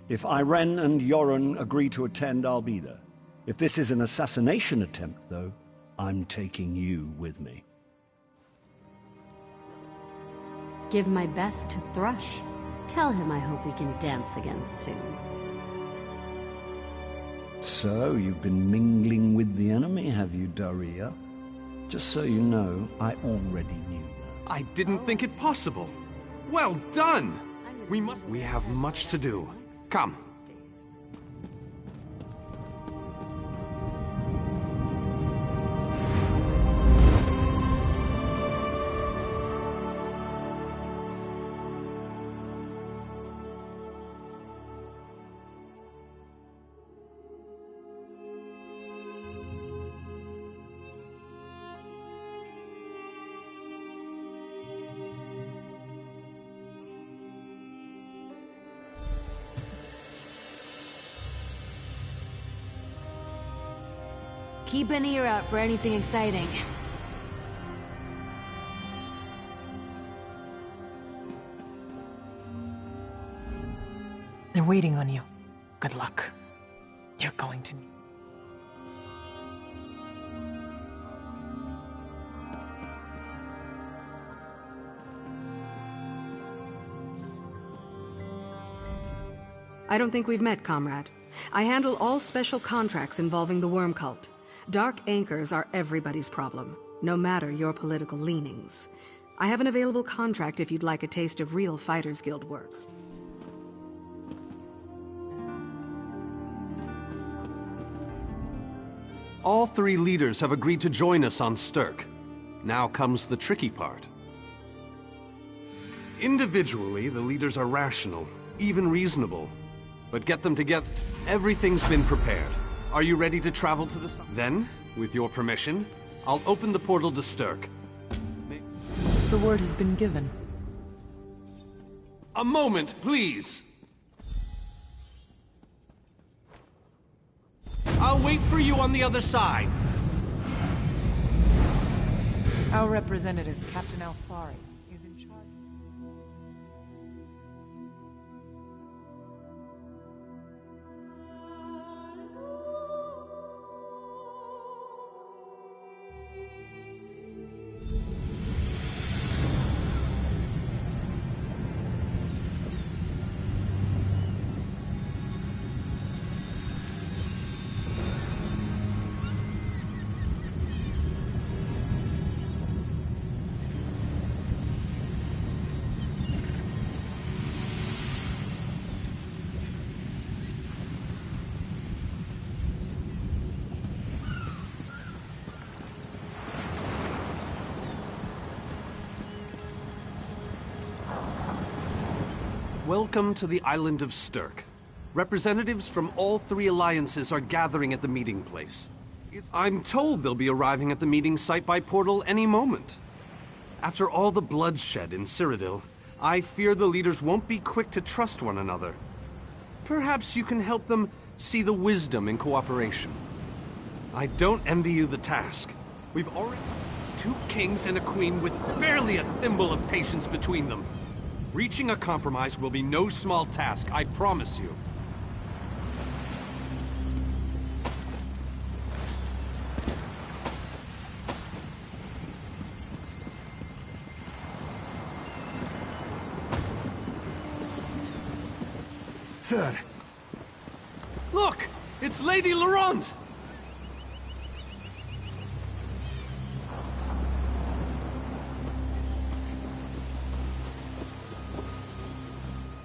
if Irene and Yoren agree to attend, I'll be there. If this is an assassination attempt, though, I'm taking you with me. Give my best to Thrush. Tell him I hope we can dance again soon. So, you've been mingling with the enemy, have you, Daria? Just so you know, I already knew that. I didn't think it possible. Well done! We have much to do. Come. Keep an ear out for anything exciting. They're waiting on you. Good luck. You're going to need... I don't think we've met, comrade. I handle all special contracts involving the Worm Cult. Dark anchors are everybody's problem, no matter your political leanings. I have an available contract if you'd like a taste of real Fighters Guild work. All three leaders have agreed to join us on Stirk. Now comes the tricky part. Individually, the leaders are rational, even reasonable. But get them together. Everything's been prepared. Are you ready to travel to the sun? Then, with your permission, I'll open the portal to Stirk. The word has been given. A moment, please! I'll wait for you on the other side. Our representative, Captain Alfari, is in charge. Welcome to the island of Stirk. Representatives from all three alliances are gathering at the meeting place. I'm told they'll be arriving at the meeting site by portal any moment. After all the bloodshed in Cyrodiil, I fear the leaders won't be quick to trust one another. Perhaps you can help them see the wisdom in cooperation. I don't envy you the task. We've already... 2 kings and a queen with barely a thimble of patience between them. Reaching a compromise will be no small task, I promise you. Sir! Look! It's Lady Laurent!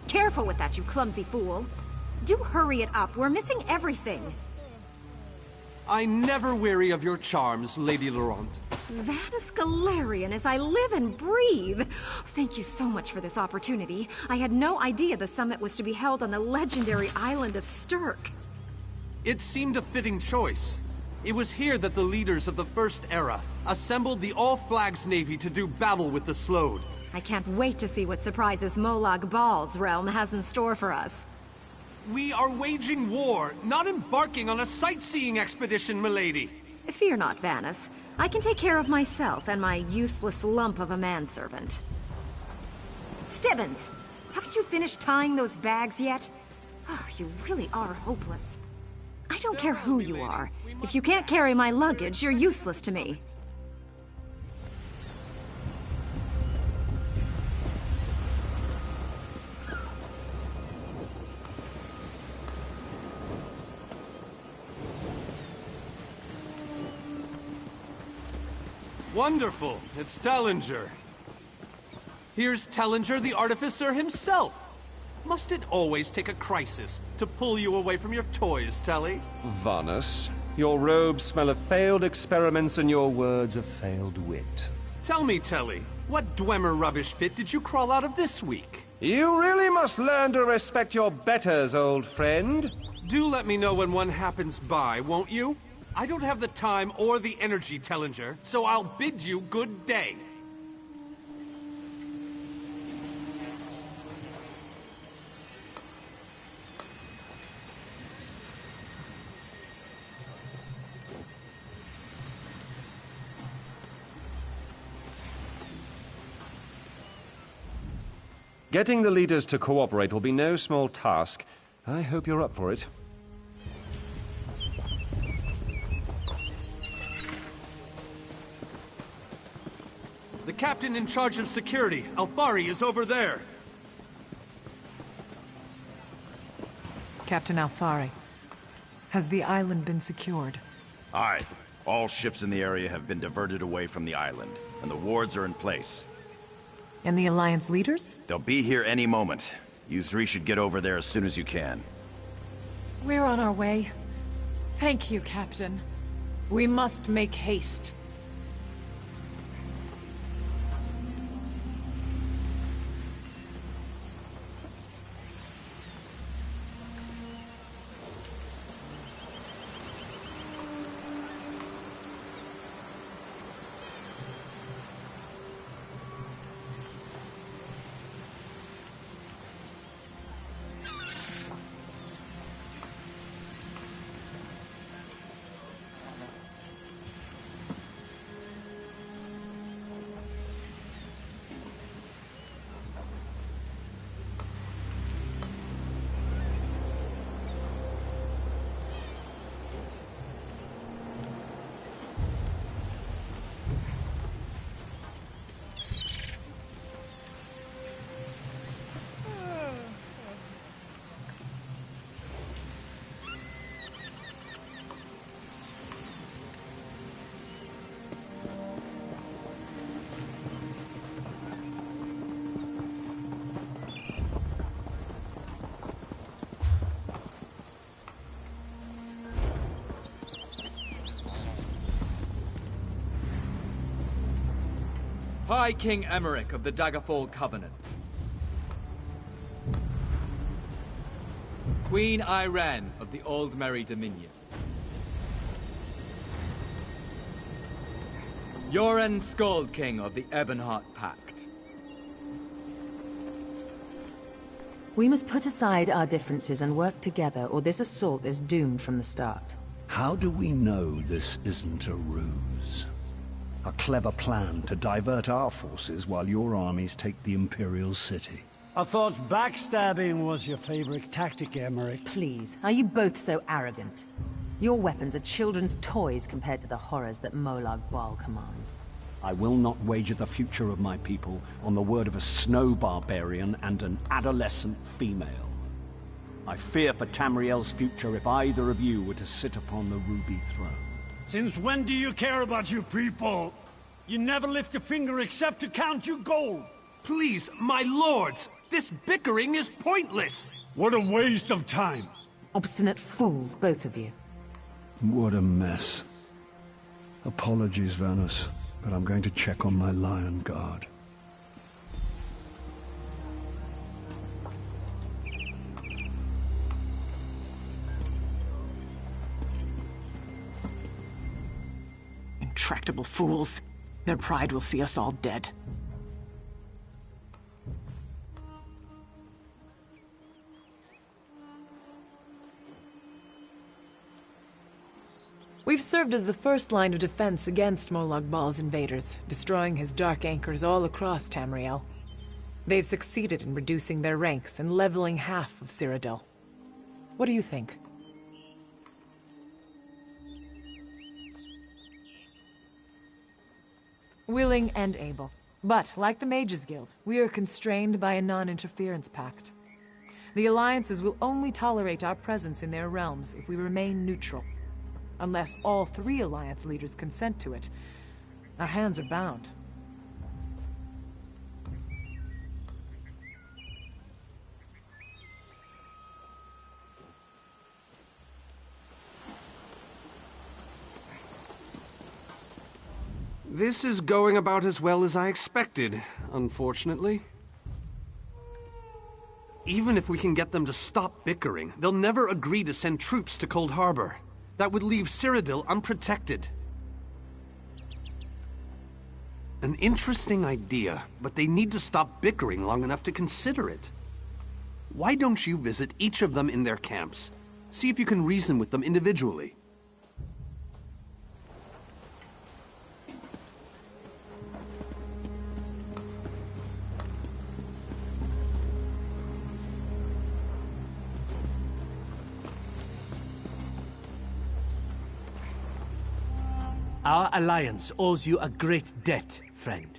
Careful with that, you clumsy fool. Do hurry it up. We're missing everything. I never weary of your charms, Lady Laurent. That is Galarian as I live and breathe. Thank you so much for this opportunity. I had no idea the summit was to be held on the legendary island of Stirk. It seemed a fitting choice. It was here that the leaders of the First Era assembled the All-Flags Navy to do battle with the Slode. I can't wait to see what surprises Molag Bal's realm has in store for us. We are waging war, not embarking on a sightseeing expedition, milady. Fear not, Vanus. I can take care of myself and my useless lump of a manservant. Stibbins, haven't you finished tying those bags yet? Oh, you really are hopeless. I don't care who you are. If you can't carry my luggage, you're useless to me. Wonderful. It's Tellinger. Here's Tellinger, the artificer himself. Must it always take a crisis to pull you away from your toys, Telly? Vanus, your robes smell of failed experiments and your words of failed wit. Tell me, Telly, what Dwemer rubbish pit did you crawl out of this week? You really must learn to respect your betters, old friend. Do let me know when one happens by, won't you? I don't have the time or the energy, Tellinger, so I'll bid you good day. Getting the leaders to cooperate will be no small task. I hope you're up for it. The captain in charge of security, Alfari, is over there. Captain Alfari, has the island been secured? Aye. All ships in the area have been diverted away from the island, and the wards are in place. And the Alliance leaders? They'll be here any moment. You three should get over there as soon as you can. We're on our way. Thank you, Captain. We must make haste. High King Emmerich of the Daggerfall Covenant. Queen Irene of the Old Merry Dominion. Yoren Skald King of the Ebonheart Pact. We must put aside our differences and work together, or this assault is doomed from the start. How do we know this isn't a ruse? A clever plan to divert our forces while your armies take the Imperial city. I thought backstabbing was your favorite tactic, Emmerich. Please, are you both so arrogant? Your weapons are children's toys compared to the horrors that Molag Bal commands. I will not wager the future of my people on the word of a snow barbarian and an adolescent female. I fear for Tamriel's future if either of you were to sit upon the Ruby Throne. Since when do you care about your people? You never lift a finger except to count your gold. Please, my lords, this bickering is pointless. What a waste of time. Obstinate fools, both of you. What a mess. Apologies, Vanus, but I'm going to check on my Lion Guard. Intractable fools. Their pride will see us all dead. We've served as the first line of defense against Molag Bal's invaders, destroying his dark anchors all across Tamriel. They've succeeded in reducing their ranks and leveling half of Cyrodiil. What do you think? Willing and able. But, like the Mages Guild, we are constrained by a non-interference pact. The alliances will only tolerate our presence in their realms if we remain neutral. Unless all 3 alliance leaders consent to it, our hands are bound. This is going about as well as I expected, unfortunately. Even if we can get them to stop bickering, they'll never agree to send troops to Cold Harbor. That would leave Cyrodiil unprotected. An interesting idea, but they need to stop bickering long enough to consider it. Why don't you visit each of them in their camps? See if you can reason with them individually. Our alliance owes you a great debt, friend.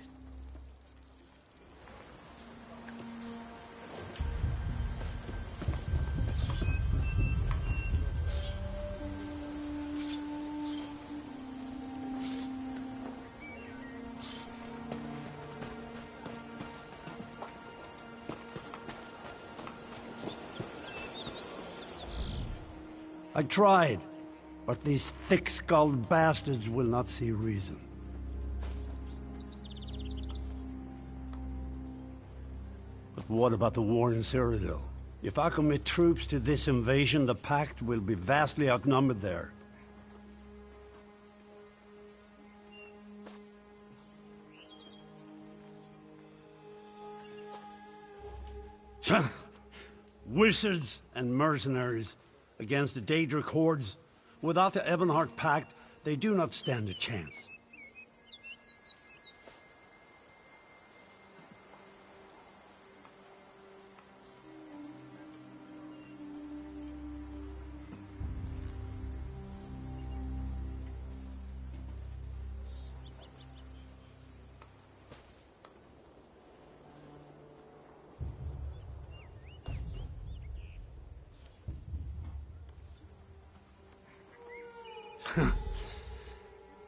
I tried, but these thick-skulled bastards will not see reason. But what about the war in Cyrodiil? If I commit troops to this invasion, the Pact will be vastly outnumbered there. Wizards and mercenaries against the Daedric hordes. Without the Ebonheart Pact, they do not stand a chance.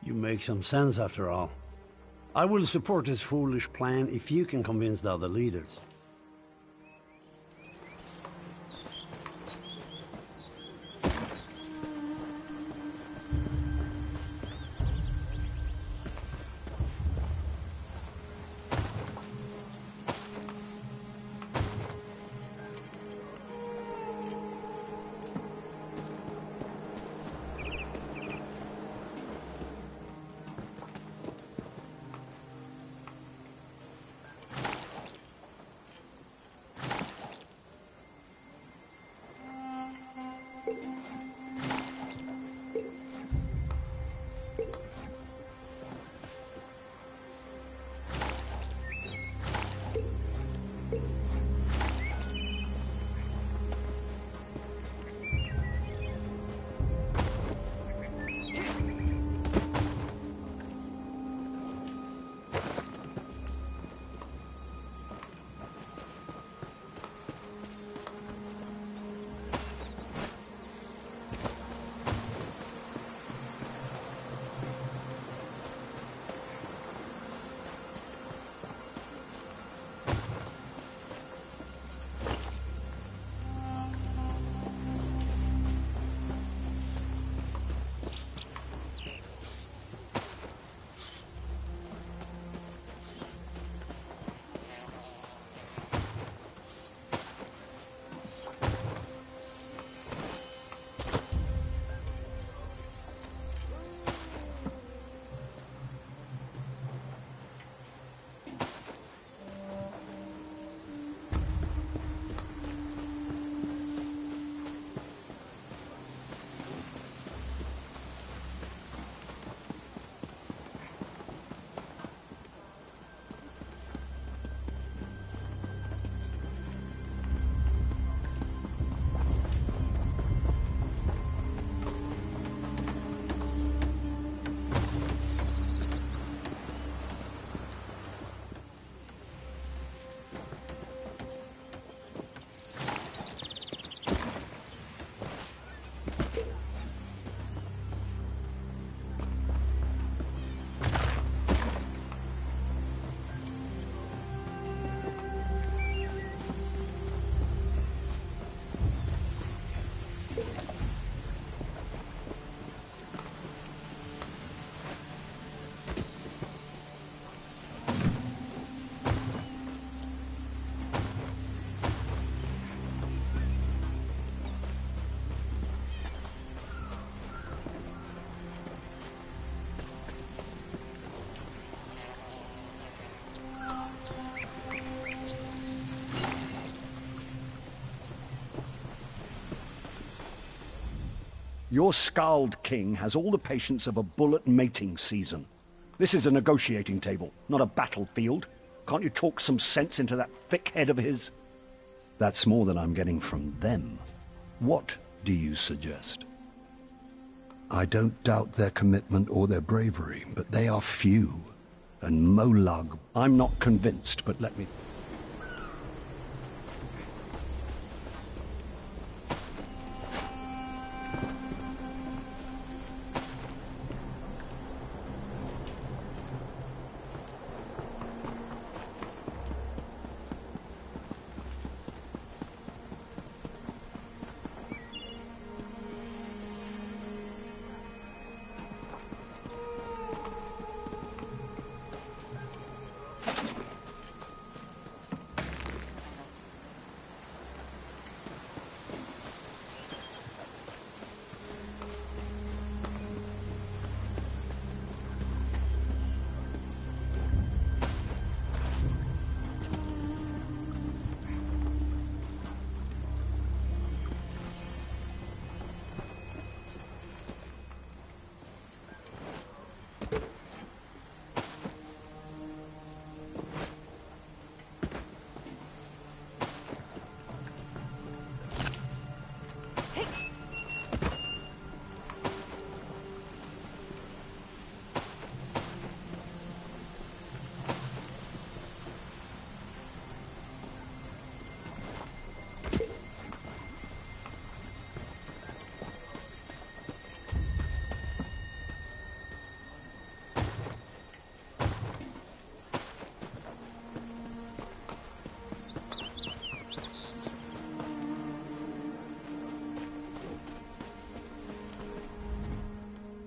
You make some sense after all. I will support this foolish plan if you can convince the other leaders. Your Skald King has all the patience of a bullet mating season. This is a negotiating table, not a battlefield. Can't you talk some sense into that thick head of his? That's more than I'm getting from them. What do you suggest? I don't doubt their commitment or their bravery, but they are few. And Molag, I'm not convinced, but let me...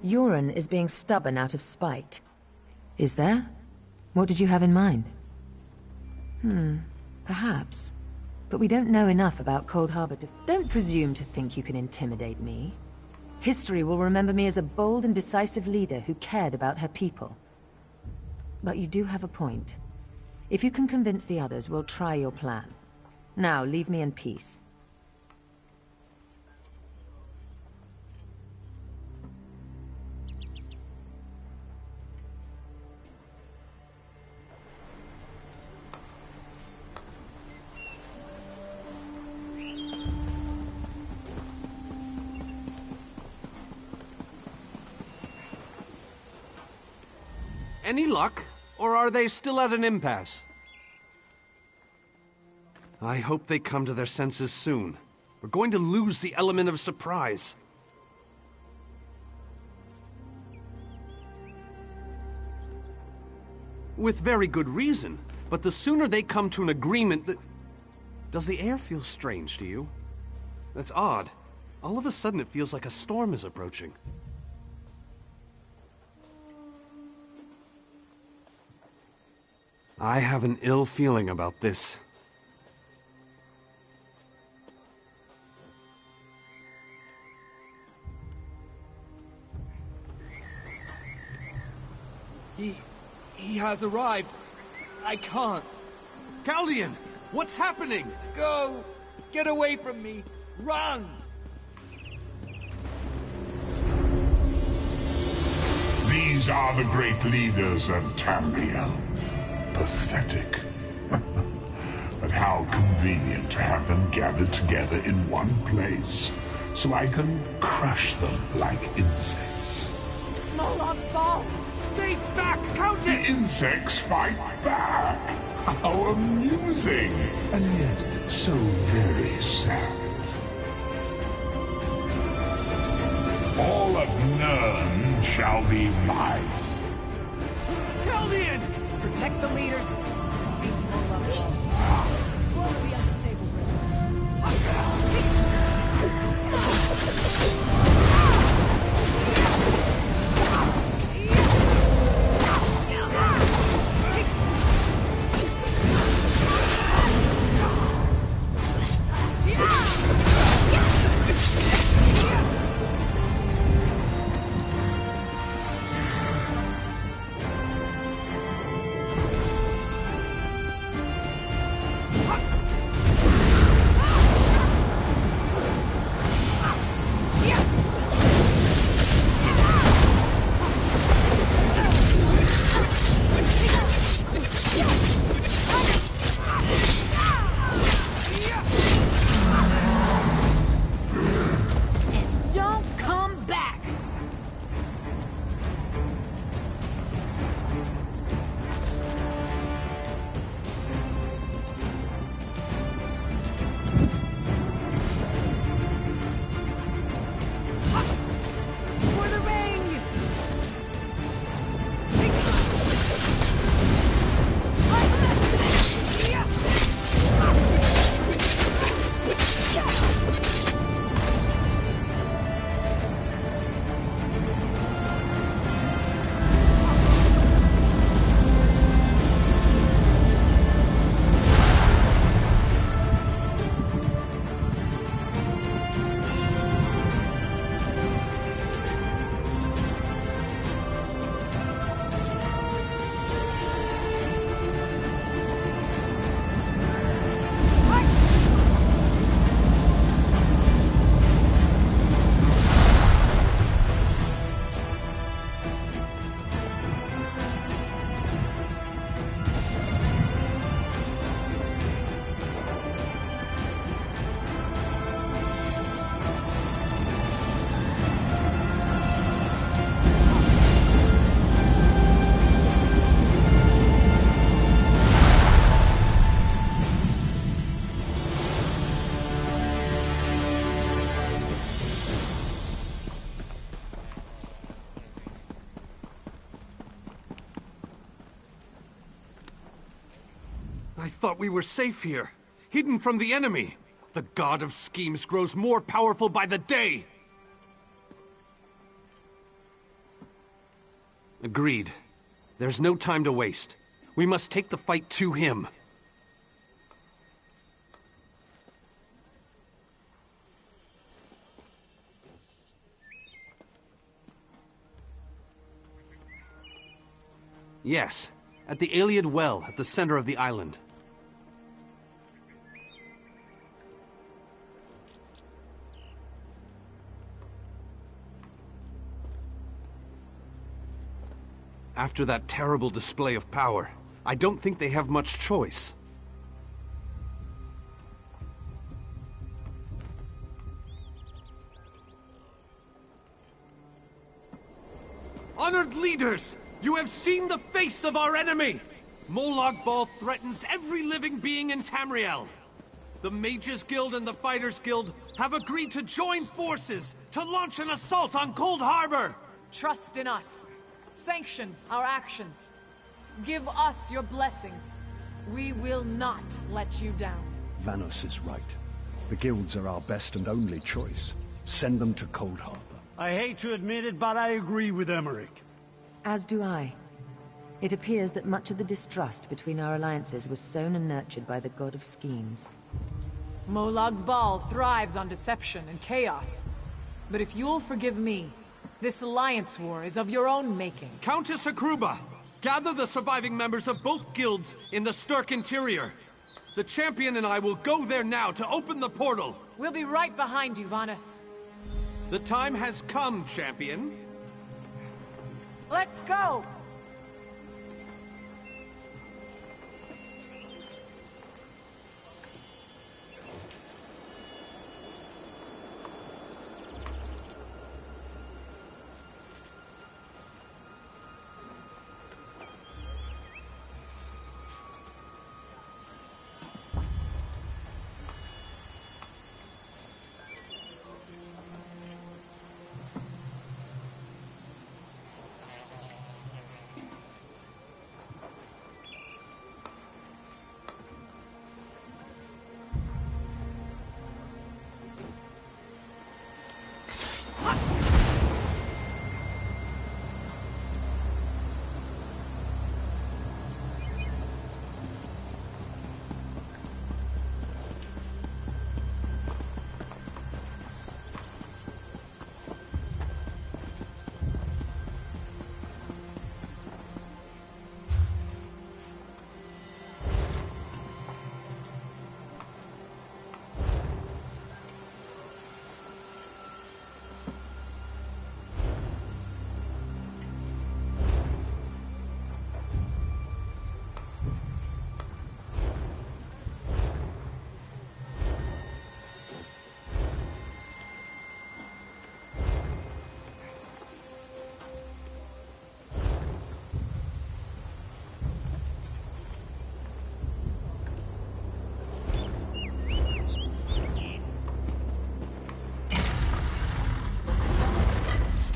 Yoren is being stubborn out of spite. Is there? What did you have in mind? Perhaps. But we don't know enough about Cold Harbor to... Don't presume to think you can intimidate me. History will remember me as a bold and decisive leader who cared about her people. But you do have a point. If you can convince the others, we'll try your plan. Now, leave me in peace. Any luck? Or are they still at an impasse? I hope they come to their senses soon. We're going to lose the element of surprise. With very good reason. But the sooner they come to an agreement... Does the air feel strange to you? That's odd. All of a sudden it feels like a storm is approaching. I have an ill feeling about this. He has arrived. I can't. Chaldean, what's happening? Go! Get away from me! Run! These are the great leaders of Tamriel. Pathetic. But how convenient to have them gathered together in one place, so I can crush them like insects. Molag, stay back, Countess! The insects fight back! How amusing! And yet, so very sad. All of Nirn shall be mine. Chaldean! Protect the leaders. Defeat Molag. Blow the unstable Yeah! I thought we were safe here, hidden from the enemy. The god of schemes grows more powerful by the day. Agreed. There's no time to waste. We must take the fight to him. Yes, at the Iliad Well at the center of the island. After that terrible display of power, I don't think they have much choice. Honored leaders, you have seen the face of our enemy! Molag Bal threatens every living being in Tamriel. The Mages Guild and the Fighters Guild have agreed to join forces to launch an assault on Cold Harbor! Trust in us. Sanction our actions. Give us your blessings. We will not let you down. Vanos is right. The guilds are our best and only choice. Send them to Cold Harbor. I hate to admit it, but I agree with Emmerich. As do I. It appears that much of the distrust between our alliances was sown and nurtured by the god of schemes. Molag Bal thrives on deception and chaos. But if you'll forgive me, this alliance war is of your own making. Countess Hakruba, gather the surviving members of both guilds in the Stark interior. The champion and I will go there now to open the portal. We'll be right behind you, Vanos. The time has come, champion. Let's go!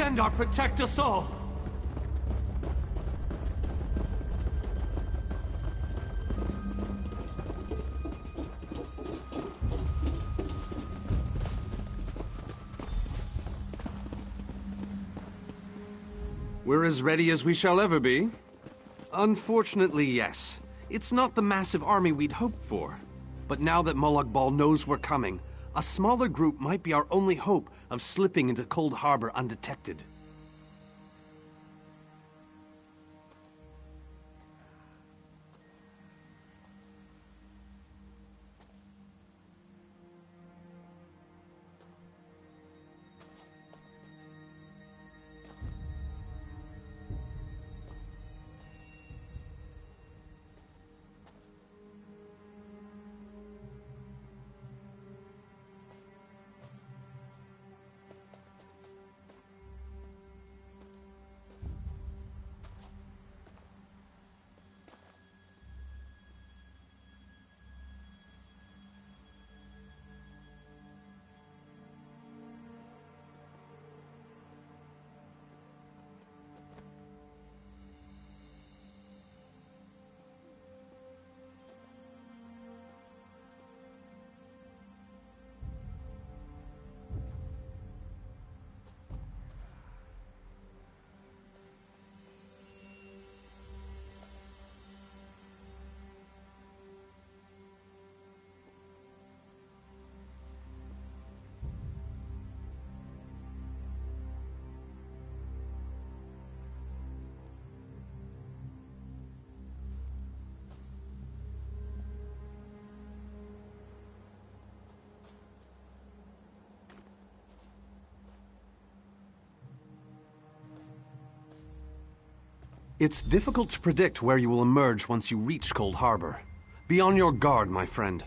Stendarr, protect us all! We're as ready as we shall ever be. Unfortunately, yes. It's not the massive army we'd hoped for. But now that Molag Bal knows we're coming, a smaller group might be our only hope of slipping into Cold Harbor undetected. It's difficult to predict where you will emerge once you reach Cold Harbor. Be on your guard, my friend.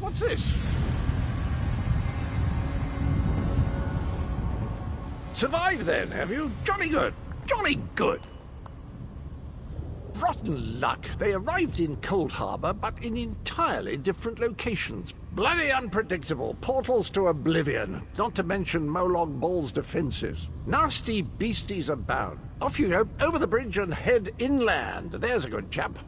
What's this? Survived then, have you? Jolly good. Jolly good. Rotten luck. They arrived in Cold Harbor, but in entirely different locations. Bloody unpredictable. Portals to oblivion. Not to mention Molong Ball's defenses. Nasty beasties abound. Off you go, over the bridge and head inland. There's a good chap.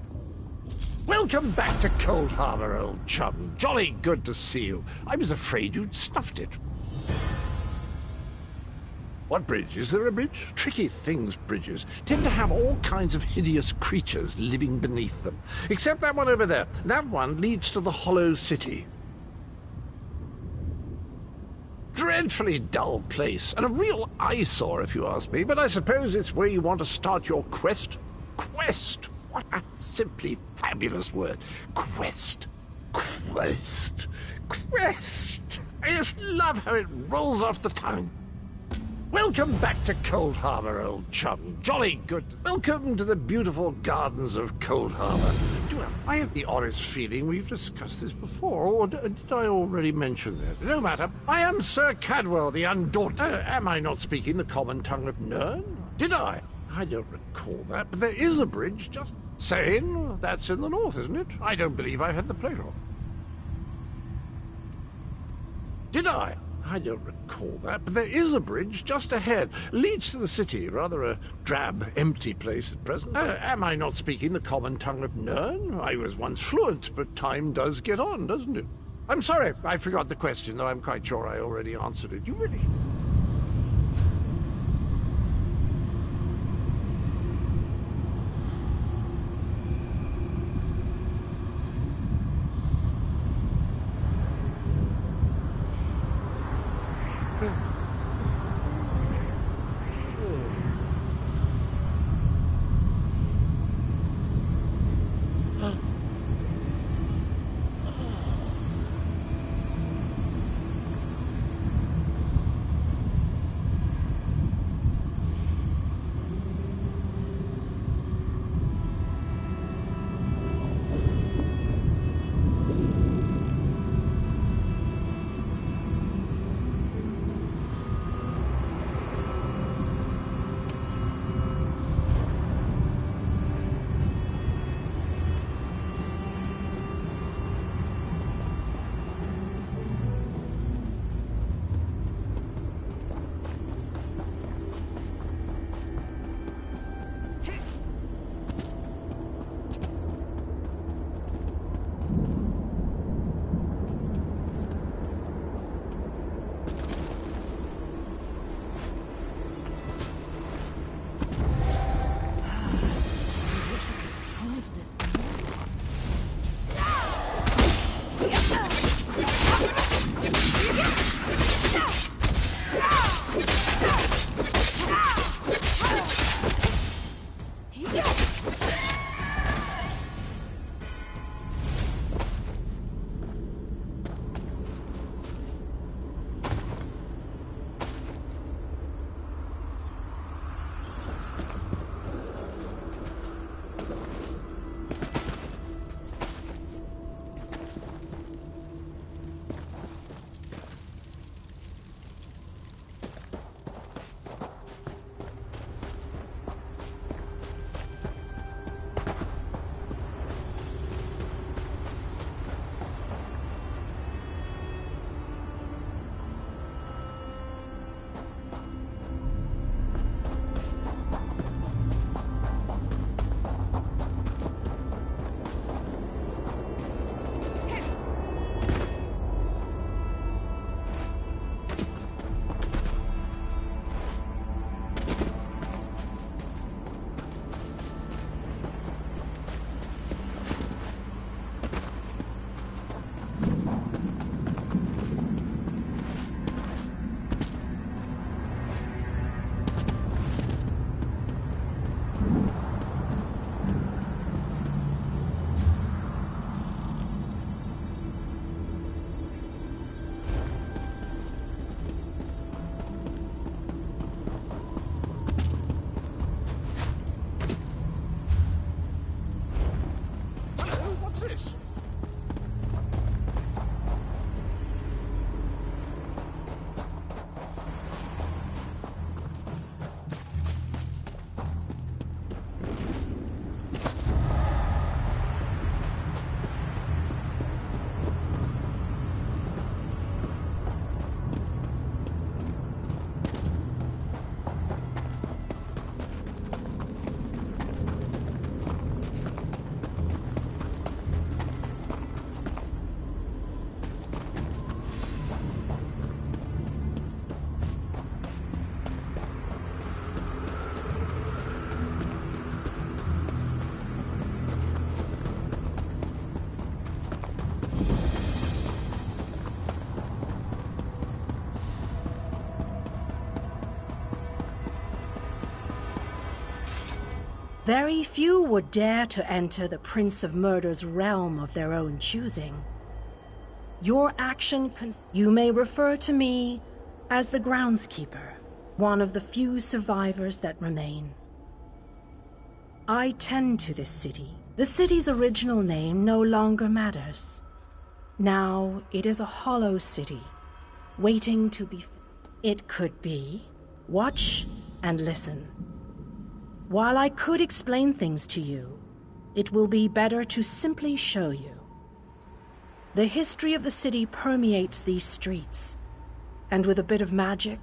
Welcome back to Cold Harbor, old chum. Jolly good to see you. I was afraid you'd snuffed it. What bridge? Is there a bridge? Tricky things, bridges. Tend to have all kinds of hideous creatures living beneath them. Except that one over there. That one leads to the Hollow City. Dreadfully dull place, and a real eyesore if you ask me, but I suppose it's where you want to start your quest. Quest! What a simply fabulous word. Quest. Quest. Quest. I just love how it rolls off the tongue. Welcome back to Cold Harbor, old chum. Jolly good. Welcome to the beautiful gardens of Cold Harbor. I have the oddest feeling we've discussed this before, or did I already mention that? No matter. I am Sir Cadwell, the Undaunted. Am I not speaking the common tongue of Nern? Did I? I don't recall that, but there is a bridge just saying. That's in the north, isn't it? I don't believe I had the pleasure. Did I? I don't recall that, but there is a bridge just ahead. Leads to the city, rather a drab, empty place at present. Am I not speaking the common tongue of Nern? I was once fluent, but time does get on, doesn't it? I'm sorry, I forgot the question, though I'm quite sure I already answered it. You really... Very few would dare to enter the Prince of Murder's realm of their own choosing. Your action you may refer to me as the groundskeeper, one of the few survivors that remain. I tend to this city. The city's original name no longer matters. Now it is a hollow city, waiting to be... It could be. Watch and listen. While I could explain things to you, it will be better to simply show you. The history of the city permeates these streets, and with a bit of magic,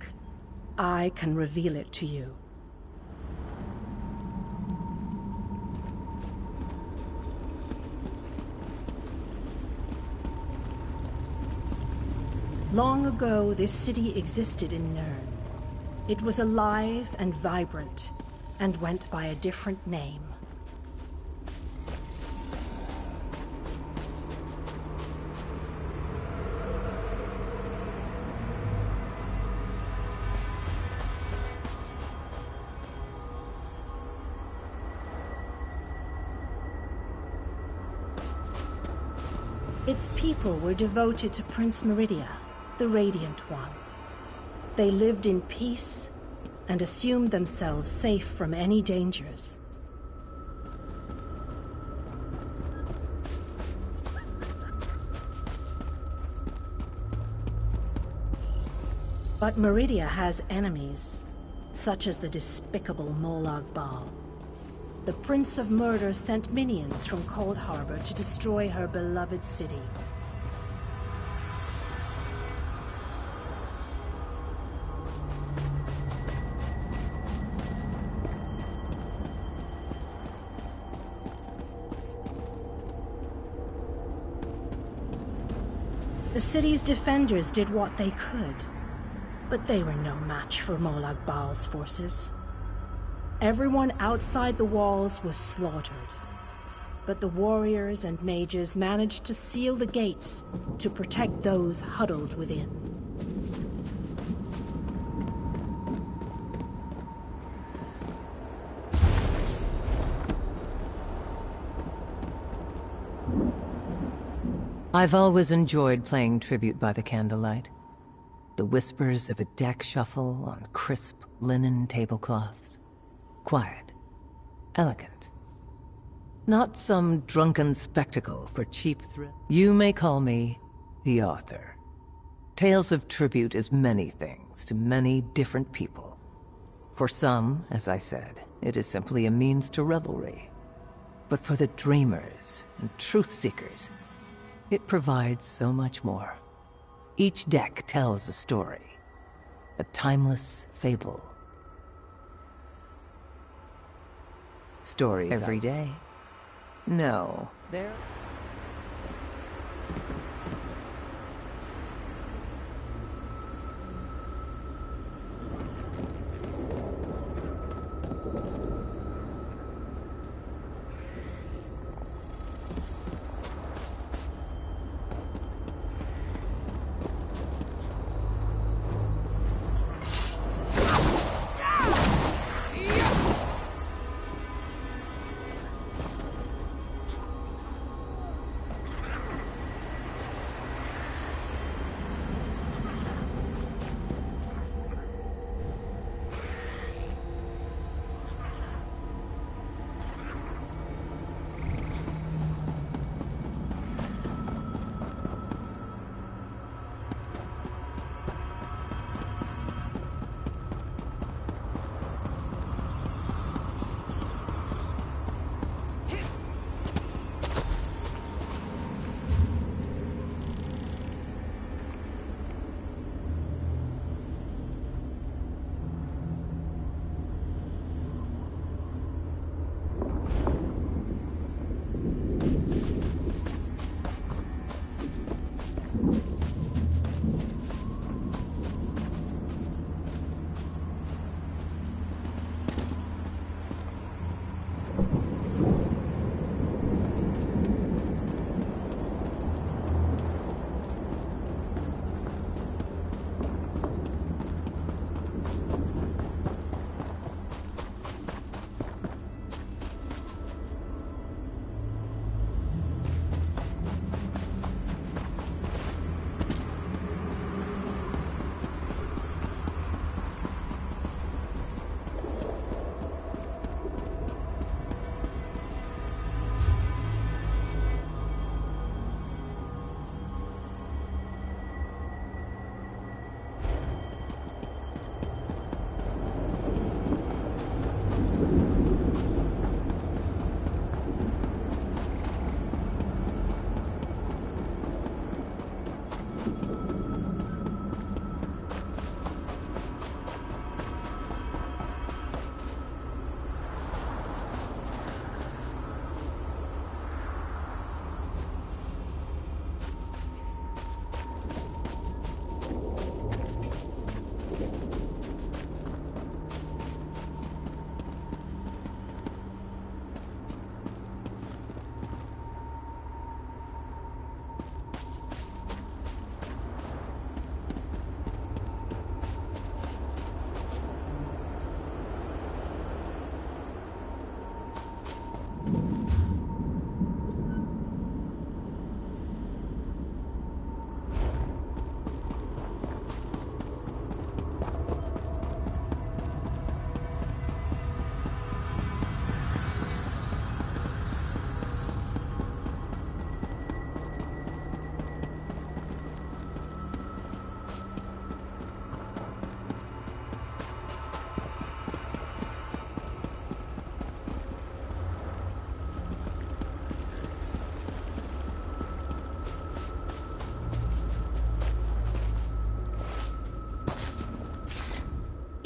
I can reveal it to you. Long ago, this city existed in Nirn. It was alive and vibrant, and went by a different name. Its people were devoted to Prince Meridia, the Radiant One. They lived in peace and assumed themselves safe from any dangers. But Meridia has enemies, such as the despicable Molag Bal. The Prince of Murder sent minions from Cold Harbor to destroy her beloved city. The city's defenders did what they could, but they were no match for Molag Bal's forces. Everyone outside the walls was slaughtered, but the warriors and mages managed to seal the gates to protect those huddled within. I've always enjoyed playing tribute by the candlelight. The whispers of a deck shuffle on crisp linen tablecloths. Quiet. Elegant. Not some drunken spectacle for cheap thrill. You may call me the author. Tales of Tribute is many things to many different people. For some, as I said, it is simply a means to revelry. But for the dreamers and truth-seekers, it provides so much more. Each deck tells a story, a timeless fable. Stories every day? No, they're...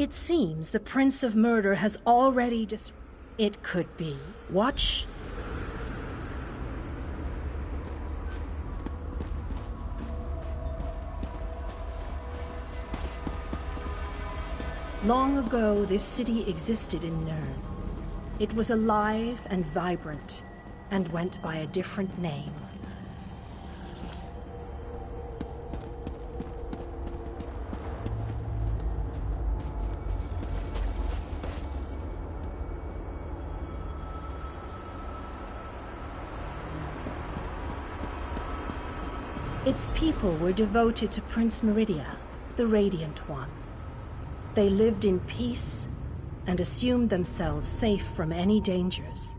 It seems the Prince of Murder has already It could be. Watch. Long ago, this city existed in Nirn. It was alive and vibrant, and went by a different name. Its people were devoted to Prince Meridia, the Radiant One. They lived in peace and assumed themselves safe from any dangers.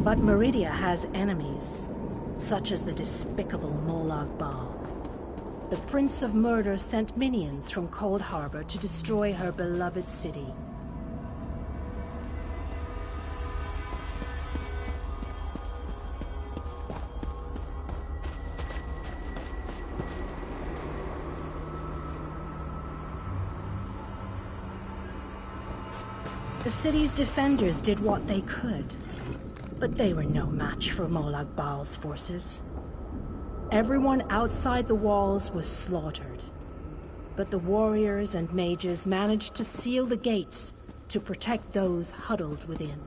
But Meridia has enemies, such as the despicable Molag Bal. The Prince of Murder sent minions from Cold Harbor to destroy her beloved city. The city's defenders did what they could, but they were no match for Molag Bal's forces. Everyone outside the walls was slaughtered, but the warriors and mages managed to seal the gates to protect those huddled within.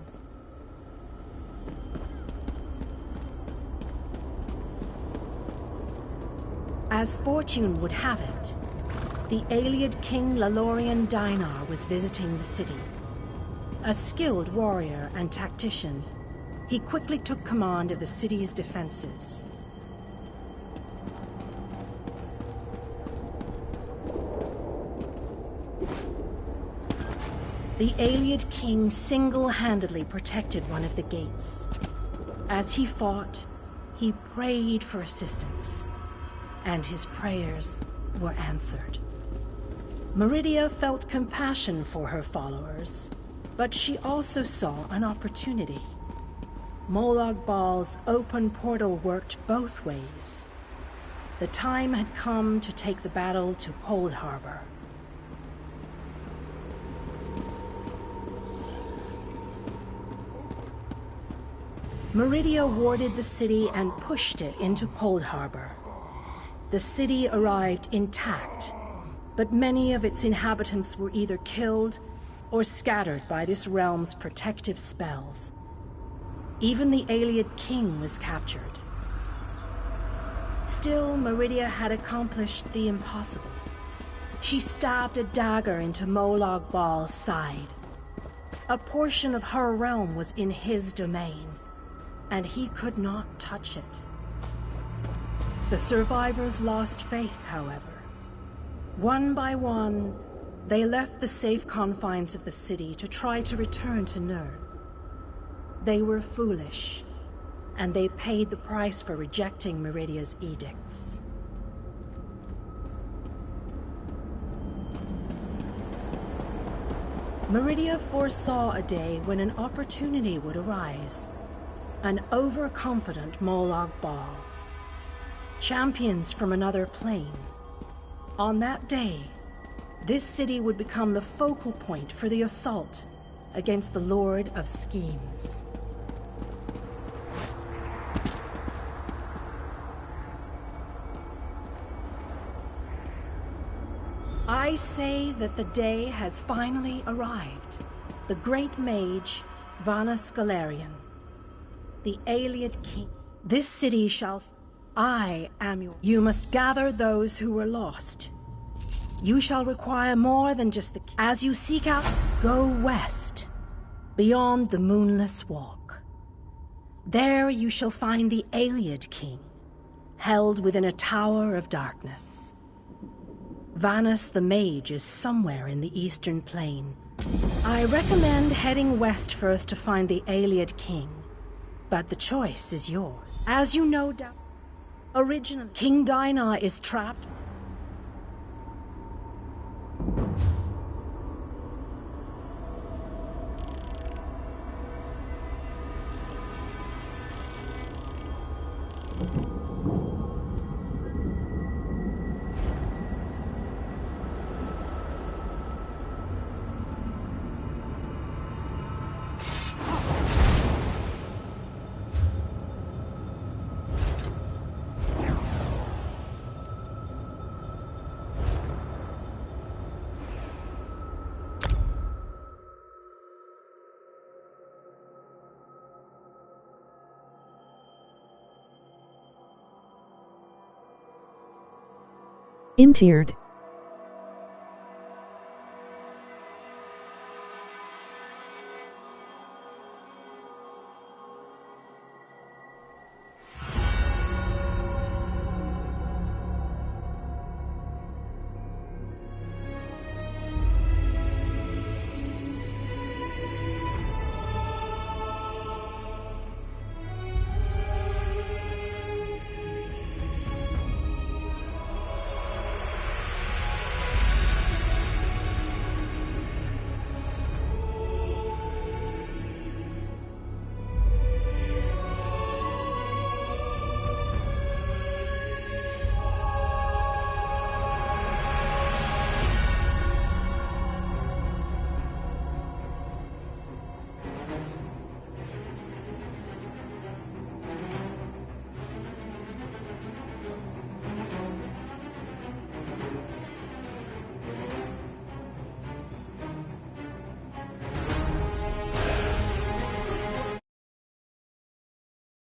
As fortune would have it, the Ayleid King Lalorian Dainar was visiting the city. A skilled warrior and tactician, he quickly took command of the city's defenses. The Ayleid King single-handedly protected one of the gates. As he fought, he prayed for assistance, and his prayers were answered. Meridia felt compassion for her followers, but she also saw an opportunity. Molag Bal's open portal worked both ways. The time had come to take the battle to Cold Harbor. Meridia warded the city and pushed it into Cold Harbor. The city arrived intact, but many of its inhabitants were either killed or scattered by this realm's protective spells. Even the Ayleid King was captured. Still, Meridia had accomplished the impossible. She stabbed a dagger into Molag Bal's side. A portion of her realm was in his domain, and he could not touch it. The survivors lost faith, however. One by one, they left the safe confines of the city to try to return to Nirn. They were foolish, and they paid the price for rejecting Meridia's edicts. Meridia foresaw a day when an opportunity would arise. An overconfident Molag Bal. Champions from another plane. On that day, this city would become the focal point for the assault against the Lord of Schemes. I say that the day has finally arrived. The great mage, Vanus Galarian, the Ayleid King. This city shall... I am your... You must gather those who were lost. You shall require more than just the... As you seek out, go west, beyond the Moonless Walk. There you shall find the Ayleid King, held within a tower of darkness. Vanus the Mage is somewhere in the Eastern Plain. I recommend heading west first to find the Ayleid King, but the choice is yours. As you no doubt... Originally, King Dinah is trapped. Interred.